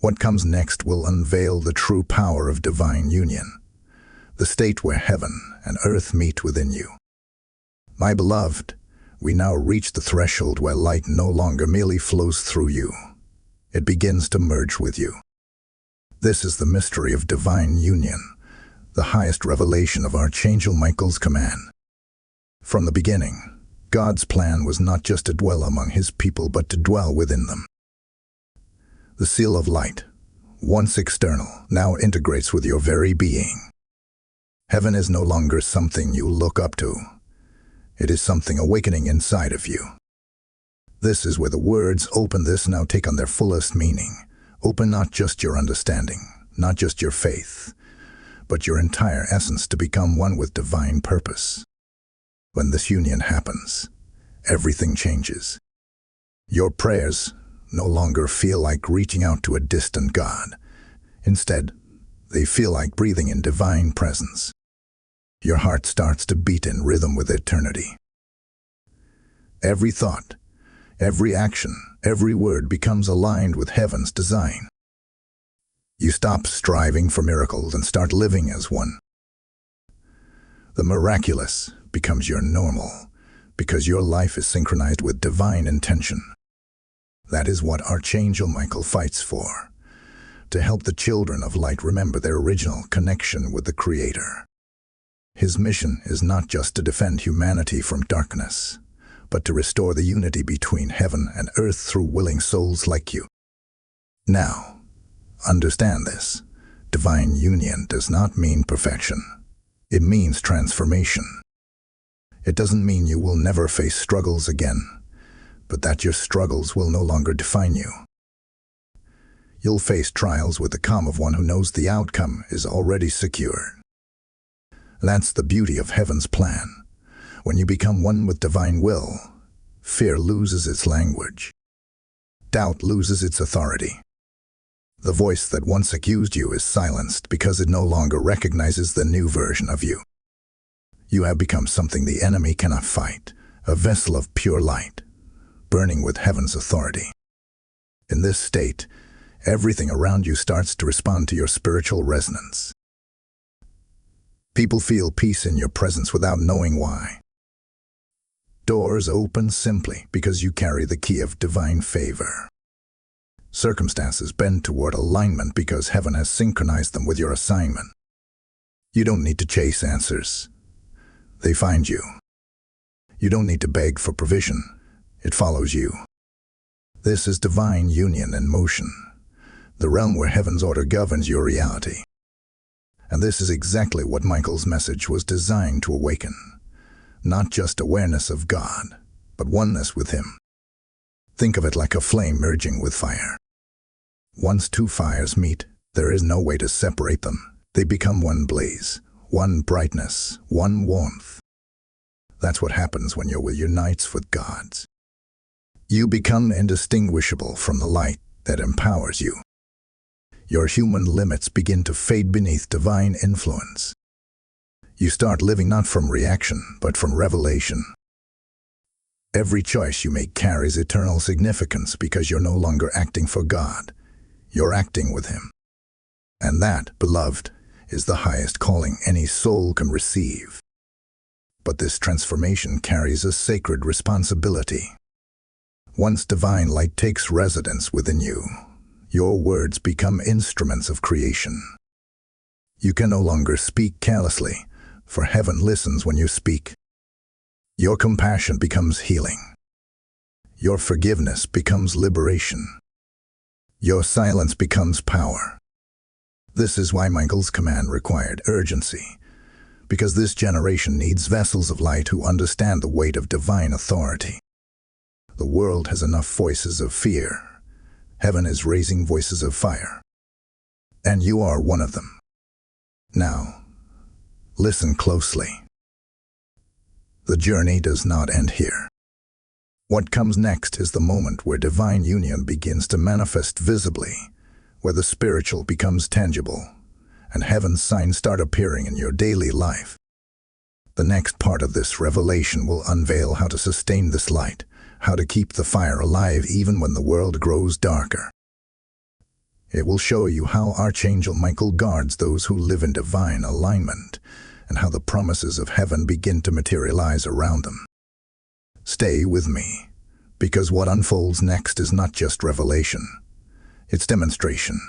What comes next will unveil the true power of divine union, the state where heaven and earth meet within you. My beloved, we now reach the threshold where light no longer merely flows through you. It begins to merge with you. This is the mystery of divine union, the highest revelation of Archangel Michael's command. From the beginning, God's plan was not just to dwell among his people, but to dwell within them. The seal of light, once external, now integrates with your very being. Heaven is no longer something you look up to. It is something awakening inside of you. This is where the words "open this now" take on their fullest meaning. Open not just your understanding, not just your faith, but your entire essence to become one with divine purpose. When this union happens, everything changes. Your prayers no longer feel like reaching out to a distant God. Instead, they feel like breathing in divine presence. Your heart starts to beat in rhythm with eternity. Every thought, every action, every word becomes aligned with heaven's design. You stop striving for miracles and start living as one. The miraculous becomes your normal, because your life is synchronized with divine intention. That is what Archangel Michael fights for, to help the children of light remember their original connection with the Creator. His mission is not just to defend humanity from darkness, but to restore the unity between heaven and earth through willing souls like you. Now, understand this. Divine union does not mean perfection. It means transformation. It doesn't mean you will never face struggles again, but that your struggles will no longer define you. You'll face trials with the calm of one who knows the outcome is already secure. That's the beauty of heaven's plan. When you become one with divine will, fear loses its language. Doubt loses its authority. The voice that once accused you is silenced because it no longer recognizes the new version of you. You have become something the enemy cannot fight, a vessel of pure light, burning with heaven's authority. In this state, everything around you starts to respond to your spiritual resonance. People feel peace in your presence without knowing why. Doors open simply because you carry the key of divine favor. Circumstances bend toward alignment because heaven has synchronized them with your assignment. You don't need to chase answers. They find you. You don't need to beg for provision. It follows you. This is divine union in motion, the realm where heaven's order governs your reality. And this is exactly what Michael's message was designed to awaken. Not just awareness of God, but oneness with Him. Think of it like a flame merging with fire. Once two fires meet, there is no way to separate them. They become one blaze, one brightness, one warmth. That's what happens when you're unites with God. You become indistinguishable from the light that empowers you. Your human limits begin to fade beneath divine influence. You start living not from reaction, but from revelation. Every choice you make carries eternal significance because you're no longer acting for God. You're acting with Him. And that, beloved, is the highest calling any soul can receive. But this transformation carries a sacred responsibility. Once divine light takes residence within you, your words become instruments of creation. You can no longer speak carelessly, for heaven listens when you speak. Your compassion becomes healing. Your forgiveness becomes liberation. Your silence becomes power. This is why Michael's command required urgency, because this generation needs vessels of light who understand the weight of divine authority. The world has enough voices of fear. Heaven is raising voices of fire. And you are one of them. Now, Listen closely. The journey does not end here. What comes next is the moment where divine union begins to manifest visibly, where the spiritual becomes tangible, and heaven's signs start appearing in your daily life. The next part of this revelation will unveil how to sustain this light, how to keep the fire alive even when the world grows darker. It will show you how Archangel Michael guards those who live in divine alignment, and how the promises of heaven begin to materialize around them. Stay with me, because what unfolds next is not just revelation, it's demonstration.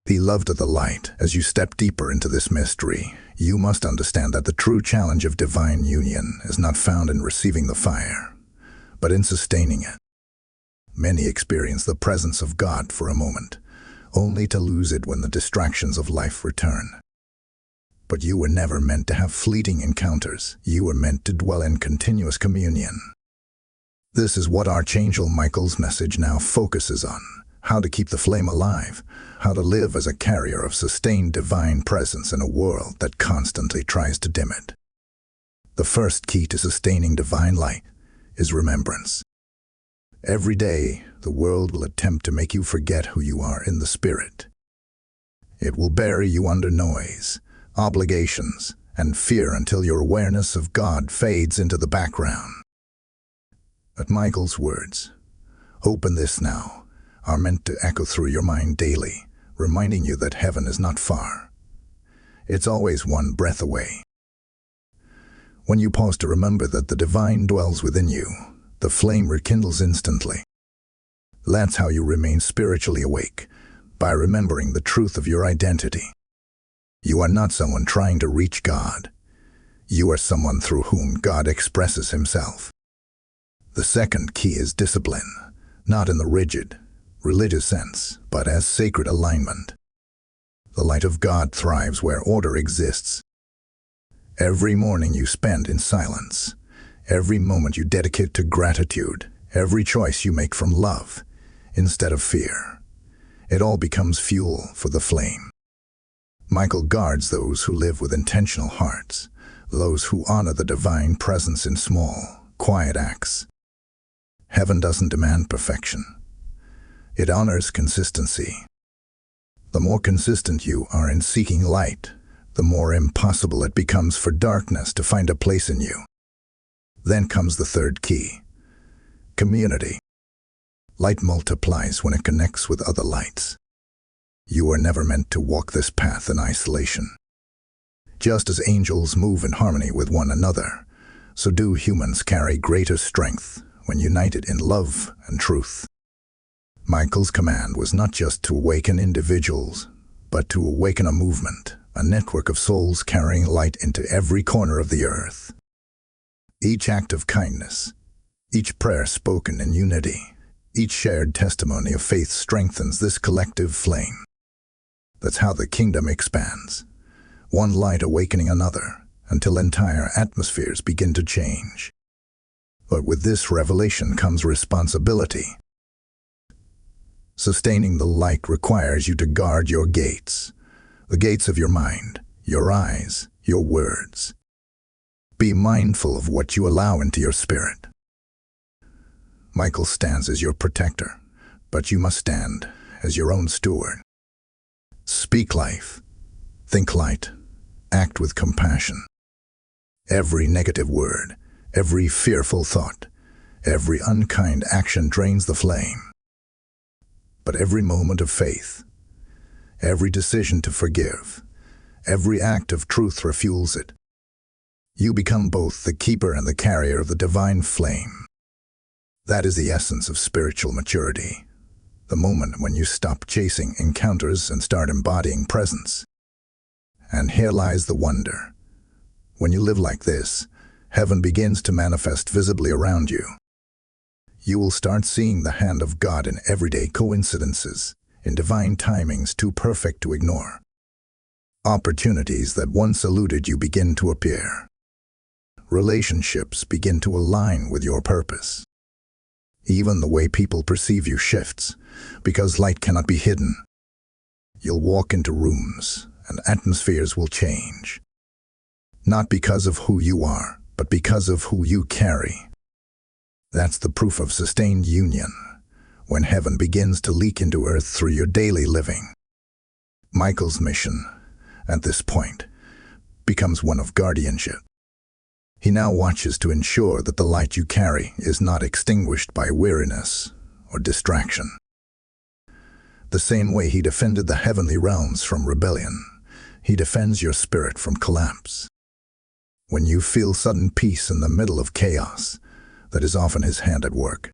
Beloved of the light, as you step deeper into this mystery, you must understand that the true challenge of divine union is not found in receiving the fire, but in sustaining it. Many experience the presence of God for a moment, only to lose it when the distractions of life return. But you were never meant to have fleeting encounters. You were meant to dwell in continuous communion. This is what Archangel Michael's message now focuses on: how to keep the flame alive, how to live as a carrier of sustained divine presence in a world that constantly tries to dim it. The first key to sustaining divine light is remembrance. Every day, the world will attempt to make you forget who you are in the spirit. It will bury you under noise, obligations, and fear until your awareness of God fades into the background. But Michael's words, "Open this now," are meant to echo through your mind daily, reminding you that heaven is not far. It's always one breath away. When you pause to remember that the divine dwells within you, the flame rekindles instantly. That's how you remain spiritually awake, by remembering the truth of your identity. You are not someone trying to reach God. You are someone through whom God expresses himself. The second key is discipline, not in the rigid, religious sense, but as sacred alignment. The light of God thrives where order exists. Every morning you spend in silence, every moment you dedicate to gratitude, every choice you make from love instead of fear, it all becomes fuel for the flame. Michael guards those who live with intentional hearts, those who honor the divine presence in small, quiet acts. Heaven doesn't demand perfection. It honors consistency. The more consistent you are in seeking light, the more impossible it becomes for darkness to find a place in you. Then comes the third key: community. Light multiplies when it connects with other lights. You are never meant to walk this path in isolation. Just as angels move in harmony with one another, so do humans carry greater strength when united in love and truth. Michael's command was not just to awaken individuals, but to awaken a movement, a network of souls carrying light into every corner of the earth. Each act of kindness, each prayer spoken in unity, each shared testimony of faith strengthens this collective flame. That's how the kingdom expands, one light awakening another, until entire atmospheres begin to change. But with this revelation comes responsibility. Sustaining the light requires you to guard your gates, the gates of your mind, your eyes, your words. Be mindful of what you allow into your spirit. Michael stands as your protector, but you must stand as your own steward. Speak life, think light, act with compassion. Every negative word, every fearful thought, every unkind action drains the flame. But every moment of faith, every decision to forgive, every act of truth refuels it. You become both the keeper and the carrier of the divine flame. That is the essence of spiritual maturity, the moment when you stop chasing encounters and start embodying presence. And here lies the wonder. When you live like this, heaven begins to manifest visibly around you. You will start seeing the hand of God in everyday coincidences, in divine timings too perfect to ignore. Opportunities that once eluded you begin to appear. Relationships begin to align with your purpose. Even the way people perceive you shifts, because light cannot be hidden. You'll walk into rooms, and atmospheres will change. not because of who you are, but because of who you carry. That's the proof of sustained union, when heaven begins to leak into earth through your daily living. Michael's mission, at this point, becomes one of guardianship. He now watches to ensure that the light you carry is not extinguished by weariness or distraction. The same way he defended the heavenly realms from rebellion, he defends your spirit from collapse. When you feel sudden peace in the middle of chaos, that is often his hand at work.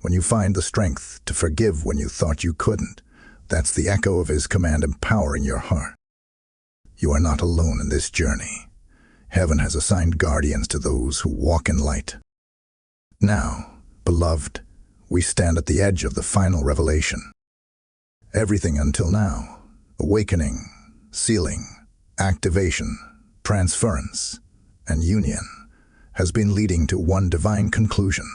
When you find the strength to forgive when you thought you couldn't, that's the echo of his command empowering your heart. You are not alone in this journey. Heaven has assigned guardians to those who walk in light. Now, beloved, we stand at the edge of the final revelation. Everything until now, awakening, sealing, activation, transference, and union, has been leading to one divine conclusion.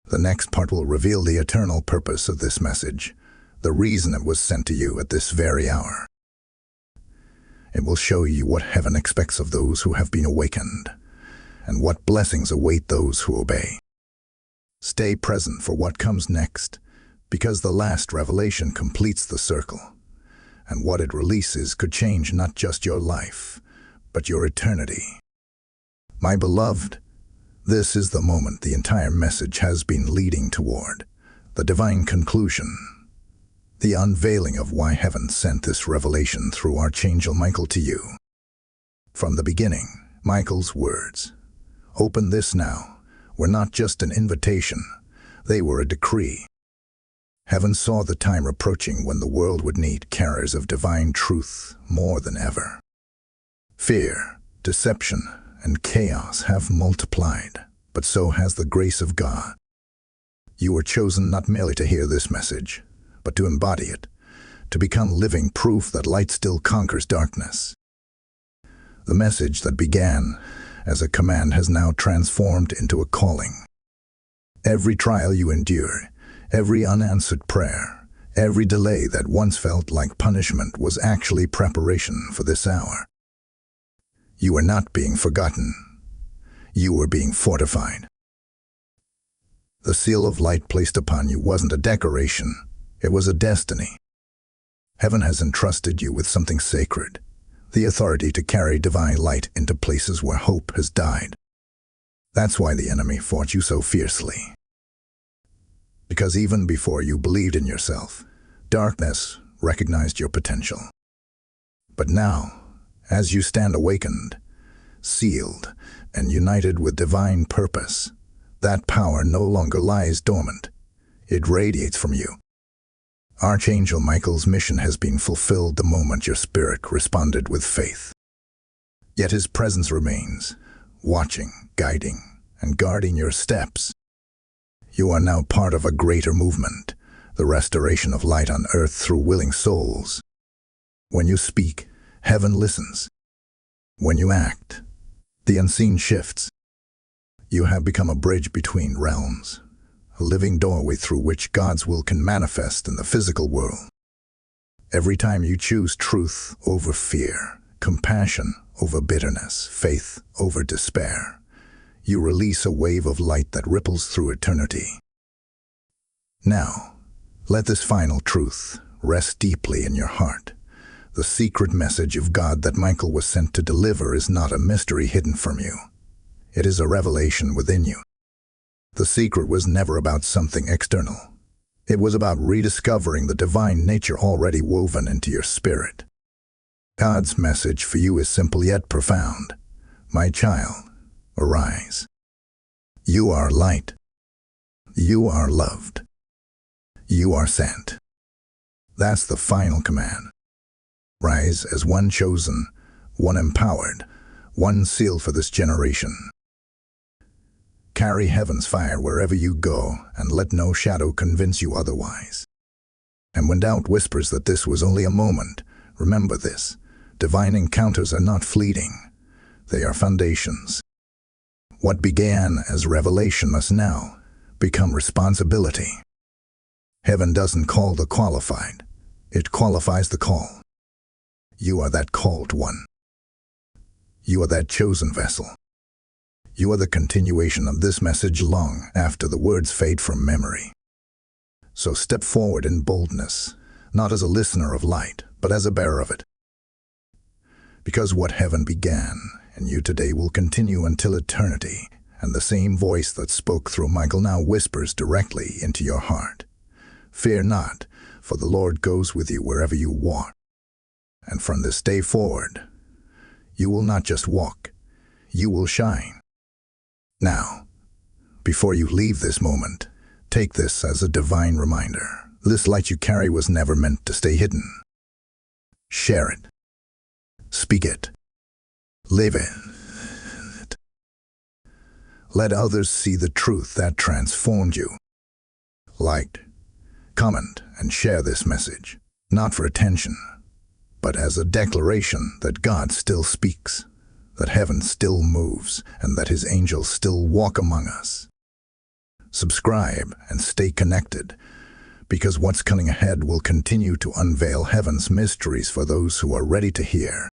The next part will reveal the eternal purpose of this message, the reason it was sent to you at this very hour. It will show you what heaven expects of those who have been awakened, and what blessings await those who obey. Stay present for what comes next, because the last revelation completes the circle, and what it releases could change not just your life, but your eternity. My beloved, this is the moment the entire message has been leading toward, the divine conclusion, the unveiling of why heaven sent this revelation through Archangel Michael to you. From the beginning, Michael's words, "Open this now," were not just an invitation, they were a decree. Heaven saw the time approaching when the world would need carriers of divine truth more than ever. Fear, deception, and chaos have multiplied, but so has the grace of God. You were chosen not merely to hear this message, but to embody it, to become living proof that light still conquers darkness. The message that began as a command has now transformed into a calling. Every trial you endure, every unanswered prayer, every delay that once felt like punishment was actually preparation for this hour. You were not being forgotten. You were being fortified. The seal of light placed upon you wasn't a decoration, it was a destiny. Heaven has entrusted you with something sacred, the authority to carry divine light into places where hope has died. That's why the enemy fought you so fiercely. Because even before you believed in yourself, darkness recognized your potential. But now, as you stand awakened, sealed, and united with divine purpose, that power no longer lies dormant. It radiates from you. Archangel Michael's mission has been fulfilled the moment your spirit responded with faith. Yet his presence remains, watching, guiding, and guarding your steps. You are now part of a greater movement, the restoration of light on earth through willing souls. When you speak, heaven listens. When you act, the unseen shifts. You have become a bridge between realms, a living doorway through which God's will can manifest in the physical world. Every time you choose truth over fear, compassion over bitterness, faith over despair, you release a wave of light that ripples through eternity. Now, let this final truth rest deeply in your heart. The secret message of God that Michael was sent to deliver is not a mystery hidden from you. It is a revelation within you. The secret was never about something external. It was about rediscovering the divine nature already woven into your spirit. God's message for you is simple yet profound. My child, arise. You are light. You are loved. You are sent. That's the final command. Rise as one chosen, one empowered, one sealed for this generation. Carry heaven's fire wherever you go, and let no shadow convince you otherwise. And when doubt whispers that this was only a moment, remember this: divine encounters are not fleeting. They are foundations. What began as revelation must now become responsibility. Heaven doesn't call the qualified. It qualifies the call. You are that called one. You are that chosen vessel. You are the continuation of this message long after the words fade from memory. So step forward in boldness, not as a listener of light, but as a bearer of it. Because what heaven began in you today will continue until eternity, and the same voice that spoke through Michael now whispers directly into your heart. Fear not, for the Lord goes with you wherever you walk. And from this day forward, you will not just walk, you will shine. Now, before you leave this moment, take this as a divine reminder. This light you carry was never meant to stay hidden. Share it. Speak it. Live it. Let others see the truth that transformed you. Like, comment, and share this message, not for attention, but as a declaration that God still speaks, that heaven still moves, and that his angels still walk among us. Subscribe and stay connected, because what's coming ahead will continue to unveil heaven's mysteries for those who are ready to hear.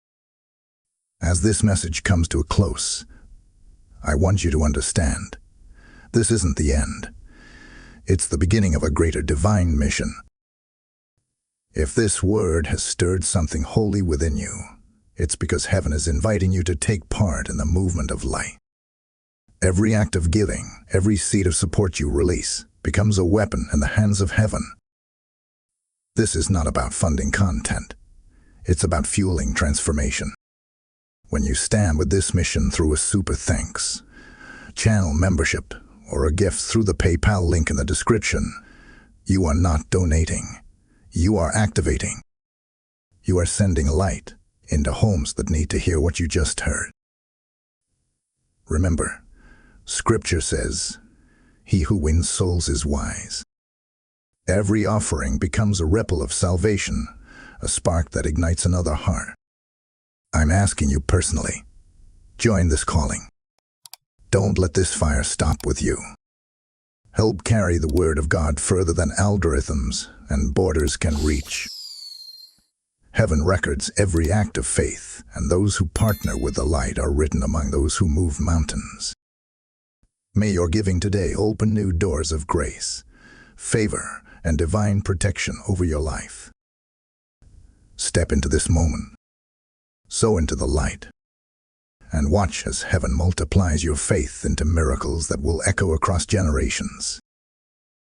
As this message comes to a close, I want you to understand, this isn't the end. It's the beginning of a greater divine mission. If this word has stirred something holy within you, it's because heaven is inviting you to take part in the movement of light. Every act of giving, every seed of support you release, becomes a weapon in the hands of heaven. This is not about funding content. It's about fueling transformation. When you stand with this mission through a super thanks, channel membership, or a gift through the PayPal link in the description, you are not donating. You are activating. You are sending light into homes that need to hear what you just heard. Remember, Scripture says, "He who wins souls is wise." Every offering becomes a ripple of salvation, a spark that ignites another heart. I'm asking you personally, join this calling. Don't let this fire stop with you. Help carry the word of God further than algorithms and borders can reach. Heaven records every act of faith, and those who partner with the light are written among those who move mountains. May your giving today open new doors of grace, favor, and divine protection over your life. Step into this moment, sow into the light, and watch as heaven multiplies your faith into miracles that will echo across generations.